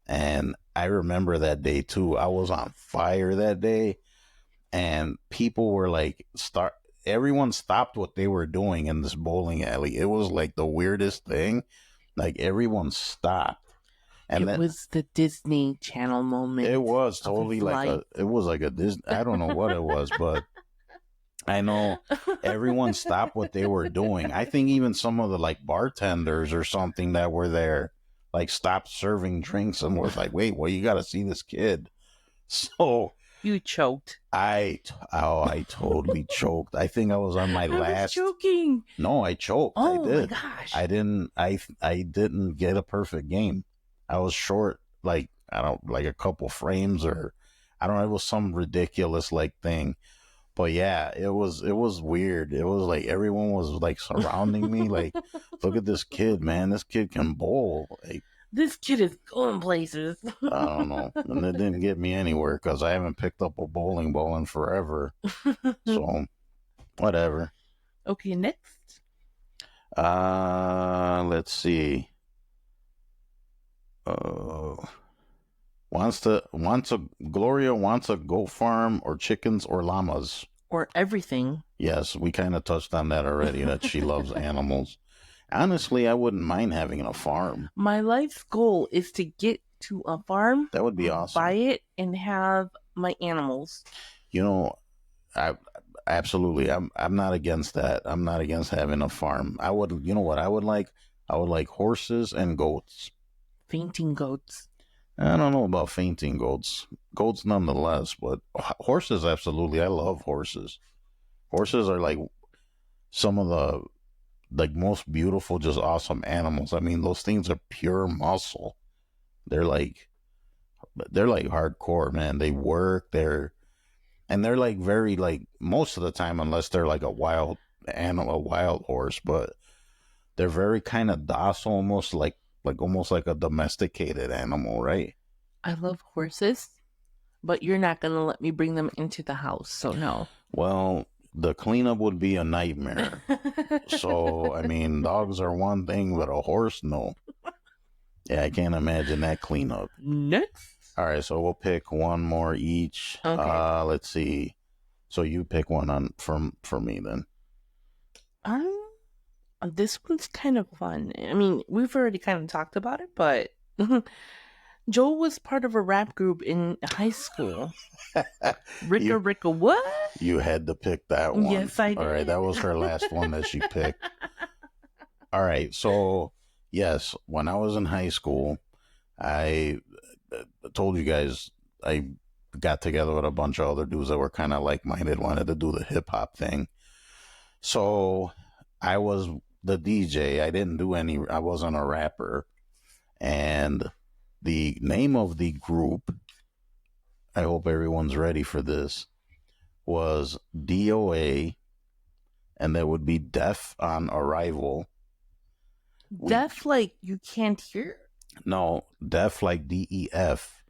And I remember that day too. I was on fire that day, and people were like, everyone stopped what they were doing in this bowling alley. It was like the weirdest thing. Like everyone stopped. And it was the Disney Channel moment. It was totally it was like a Disney. I don't know what it was, but I know everyone stopped what they were doing. I think even some of the like bartenders or something that were there, like stopped serving drinks and was like, "Wait, well, you got to see this kid." So you choked. I totally choked. I think I was on my last. I was joking. No, I choked. Oh I did. My gosh! I didn't get a perfect game. I was short, like a couple frames, or I don't know. It was some ridiculous like thing, but yeah, it was weird. It was like everyone was like surrounding me, like, look at this kid, man. This kid can bowl. Like, this kid is going places. I don't know, and it didn't get me anywhere because I haven't picked up a bowling ball in forever. So, whatever. Okay, next. Let's see. Gloria wants a goat farm or chickens or llamas or everything. Yes, we kind of touched on that already, that she loves animals. Honestly, I wouldn't mind having a farm. My life's goal is to get to a farm. That would be awesome. Buy it and have my animals. Absolutely. I'm not against that. I'm not against having a farm. I would. You know what I would like? I would like horses and goats. Fainting goats. I don't know about fainting goats. Goats nonetheless, but horses, absolutely. I love horses. Horses are like some of the most beautiful, just awesome animals. I mean, those things are pure muscle. They're like hardcore, man. They work. They're like very, like, most of the time, unless they're like a wild animal, a wild horse. But they're very kind of docile, almost like a domesticated animal, right? I love horses, but you're not going to let me bring them into the house, so no. Well, the cleanup would be a nightmare. So, I mean, dogs are one thing, but a horse, no. Yeah, I can't imagine that cleanup. Next. All right, so we'll pick one more each. Okay. Let's see. So you pick one on for me then. This one's kind of fun. I mean, we've already kind of talked about it, but Joel was part of a rap group in high school. Ricka, what? You had to pick that one. Yes, I did. All right, that was her last one that she picked. All right, so yes, when I was in high school, I told you guys I got together with a bunch of other dudes that were kind of like-minded, wanted to do the hip-hop thing. So I was the DJ. I wasn't a rapper. And the name of the group, I hope everyone's ready for this, was DOA, and that would be Deaf on Arrival. Deaf, like you can't hear? No, deaf like DEF,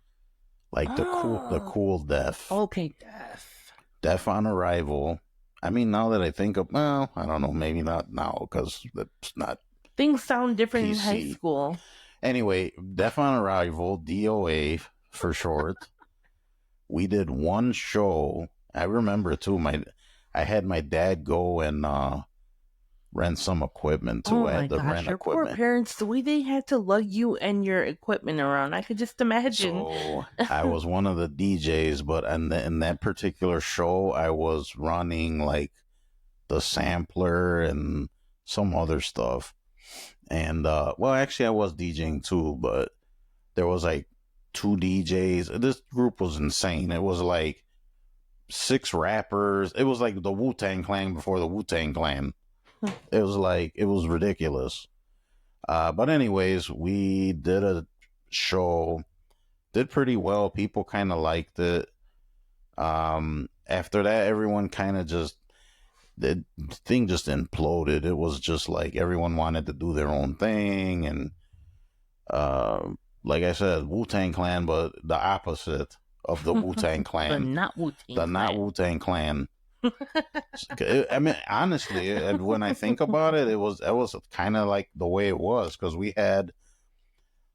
like the cool deaf. Okay, deaf. Deaf on Arrival. I mean, now that I think of, well, I don't know, maybe not now because that's not. Things sound different PC. in high school. Anyway, Deaf on Arrival, DOA for short. We did one show. I remember too. I had my dad go and rent some equipment too. I had to rent your equipment. Poor parents, the way they had to lug you and your equipment around, I could just imagine. So I was one of the DJs, but in that particular show, I was running like the sampler and some other stuff. And well, actually, I was DJing too, but there was like 2 DJs. This group was insane. It was like 6 rappers. It was like the Wu-Tang Clan before the Wu-Tang Clan. It was ridiculous. But anyways, we did a show, did pretty well. People kind of liked it. After that, everyone kind of the thing just imploded. It was just like everyone wanted to do their own thing. And like I said, Wu-Tang Clan, but the opposite of the Wu-Tang Clan. The not Wu-Tang Clan. I mean, honestly, when I think about it, that was kind of like the way it was, because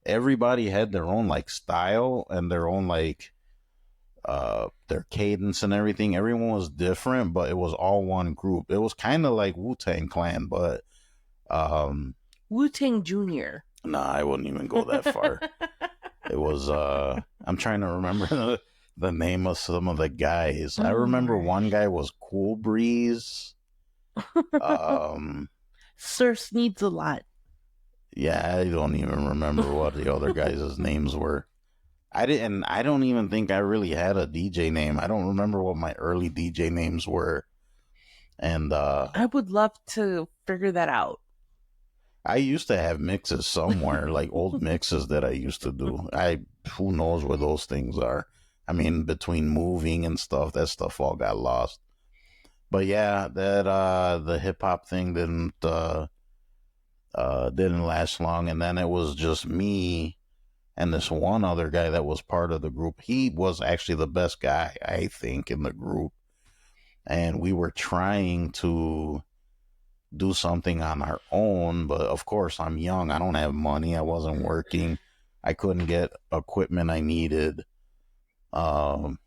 everybody had their own like style and their own like their cadence and everything. Everyone was different, but it was all one group. It was kind of like Wu-Tang Clan, but Wu-Tang Junior. Nah, I wouldn't even go that far. It was I'm trying to remember the name of some of the guys. I remember one guy was Cool Breeze. Sir Sneeds a lot. Yeah, I don't even remember what the other guys' names were. I don't even think I really had a DJ name. I don't remember what my early DJ names were. And I would love to figure that out. I used to have mixes somewhere, like old mixes that I used to do. Who knows where those things are. I mean, between moving and stuff, that stuff all got lost. But yeah, that the hip hop thing didn't last long, and then it was just me and this one other guy that was part of the group. He was actually the best guy, I think, in the group. And we were trying to do something on our own, but of course I'm young. I don't have money. I wasn't working. I couldn't get equipment I needed. And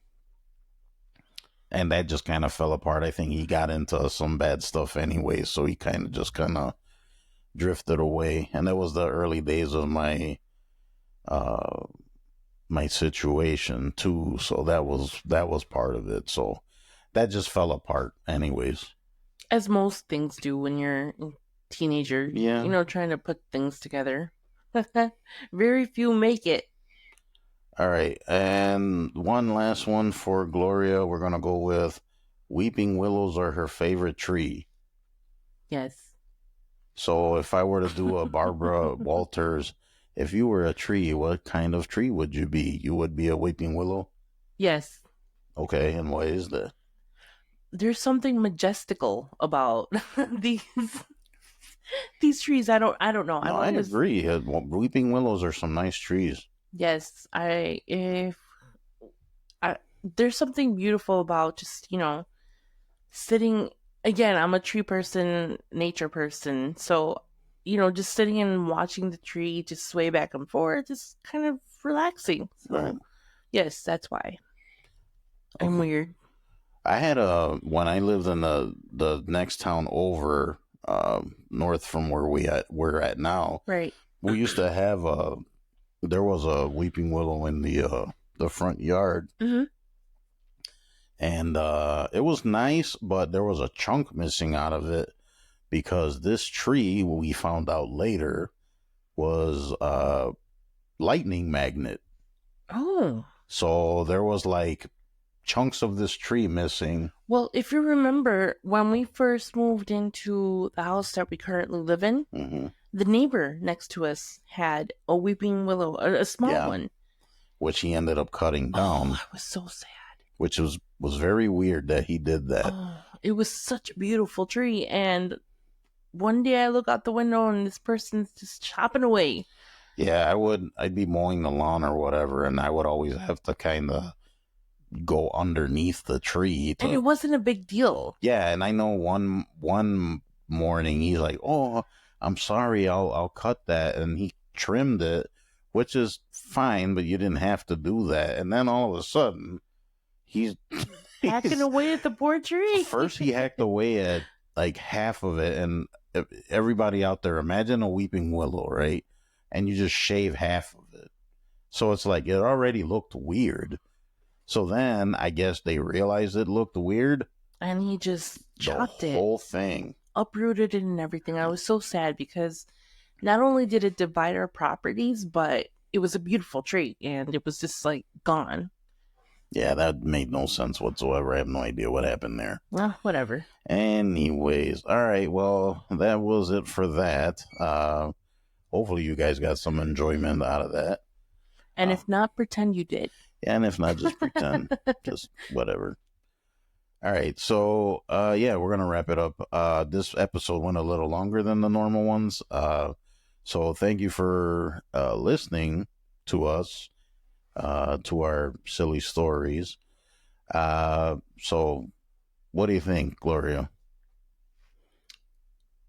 that just kind of fell apart. I think he got into some bad stuff anyway, so he kind of drifted away. And that was the early days of my my situation too. So that was part of it. So that just fell apart anyways. As most things do when you're a teenager. Yeah. Trying to put things together. Very few make it. All right, and one last one for Gloria. We're going to go with weeping willows are her favorite tree. Yes. So if I were to do a Barbara Walters, if you were a tree, what kind of tree would you be? You would be a weeping willow? Yes. Okay, and why is that? There's something majestical about these These trees, I don't know. No, I've I always agree. Weeping willows are some nice trees. yes. I there's something beautiful about just sitting. Again, I'm a tree person, nature person, so just sitting and watching the tree just sway back and forth is kind of relaxing. Right. So yes, that's why I'm Okay. weird. I had when I lived in the next town over, north from where we're at now. Right. We used to have there was a weeping willow in the front yard, Hmm. and it was nice, but there was a chunk missing out of it because this tree, we found out later, was a lightning magnet. Oh. So there was like chunks of this tree missing. Well, if you remember, when we first moved into the house that we currently live in, Hmm. the neighbor next to us had a weeping willow, a small Yeah, one. which he ended up cutting down, Oh, I was so sad. which was very weird that he did that. Oh, it was such a beautiful tree. And one day I look out the window and this person's just chopping away. Yeah, I'd be mowing the lawn or whatever, and I would always have to kind of go underneath the tree And it to. wasn't a big deal. Yeah, and I know one morning he's like, "Oh, I'm sorry, I'll cut that," and he trimmed it, which is fine, but you didn't have to do that. And then all of a sudden, he's Hacking he's away at the poor tree. first he hacked away at like half of it, and everybody out there, imagine a weeping willow, right? And you just shave half of it, so it's like it already looked weird. So then I guess they realized it looked weird. And he just chopped The it, whole thing. uprooted it and everything. I was so sad because not only did it divide our properties, but it was a beautiful tree and it was just like gone. Yeah, that made no sense whatsoever. I have no idea what happened there. Well, whatever. Anyways, all right. Well, that was it for that. Hopefully you guys got some enjoyment out of that. And if not, pretend you did. And if not, just pretend. Just whatever. All right. So, yeah, we're going to wrap it up. This episode went a little longer than the normal ones. So thank you for listening to us, to our silly stories. So what do you think, Gloria?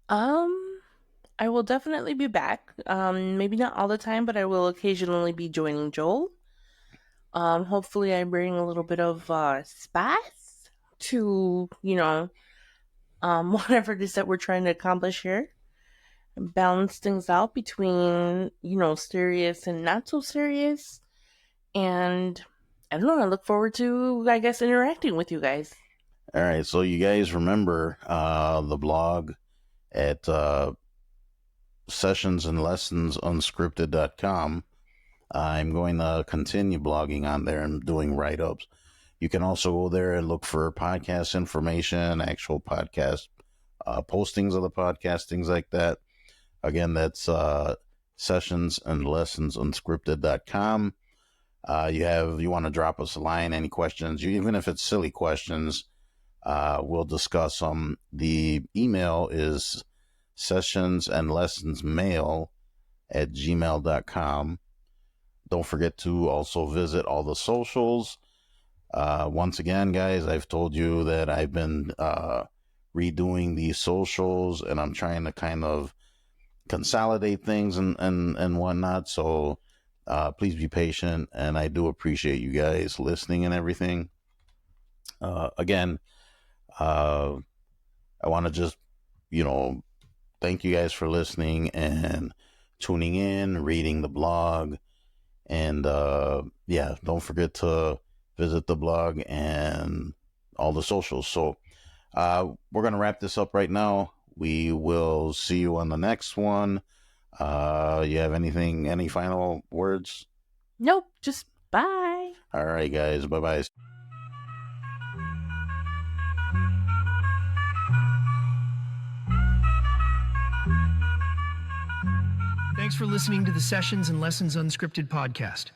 I will definitely be back. Maybe not all the time, but I will occasionally be joining Joel. Hopefully I bring a little bit of spice to, whatever it is that we're trying to accomplish here. Balance things out between, serious and not so serious. And I don't know, I look forward to, I guess, interacting with you guys. All right. So you guys remember the blog at sessionsandlessonsunscripted.com. I'm going to continue blogging on there and doing write-ups. You can also go there and look for podcast information, actual podcast postings of the podcast, things like that. Again, that's sessionsandlessonsunscripted.com. You want to drop us a line, any questions, even if it's silly questions, we'll discuss them. The email is sessionsandlessonsmail@gmail.com. Don't forget to also visit all the socials. Once again, guys, I've told you that I've been redoing these socials, and I'm trying to kind of consolidate things and whatnot. So please be patient, and I do appreciate you guys listening and everything. Again, I want to just, thank you guys for listening and tuning in, reading the blog. And yeah, don't forget to visit the blog and all the socials. So we're going to wrap this up right now. We will see you on the next one. You have any final words? Nope, just bye. All right, guys. Bye-bye. Thanks for listening to the Sessions and Lessons Unscripted podcast.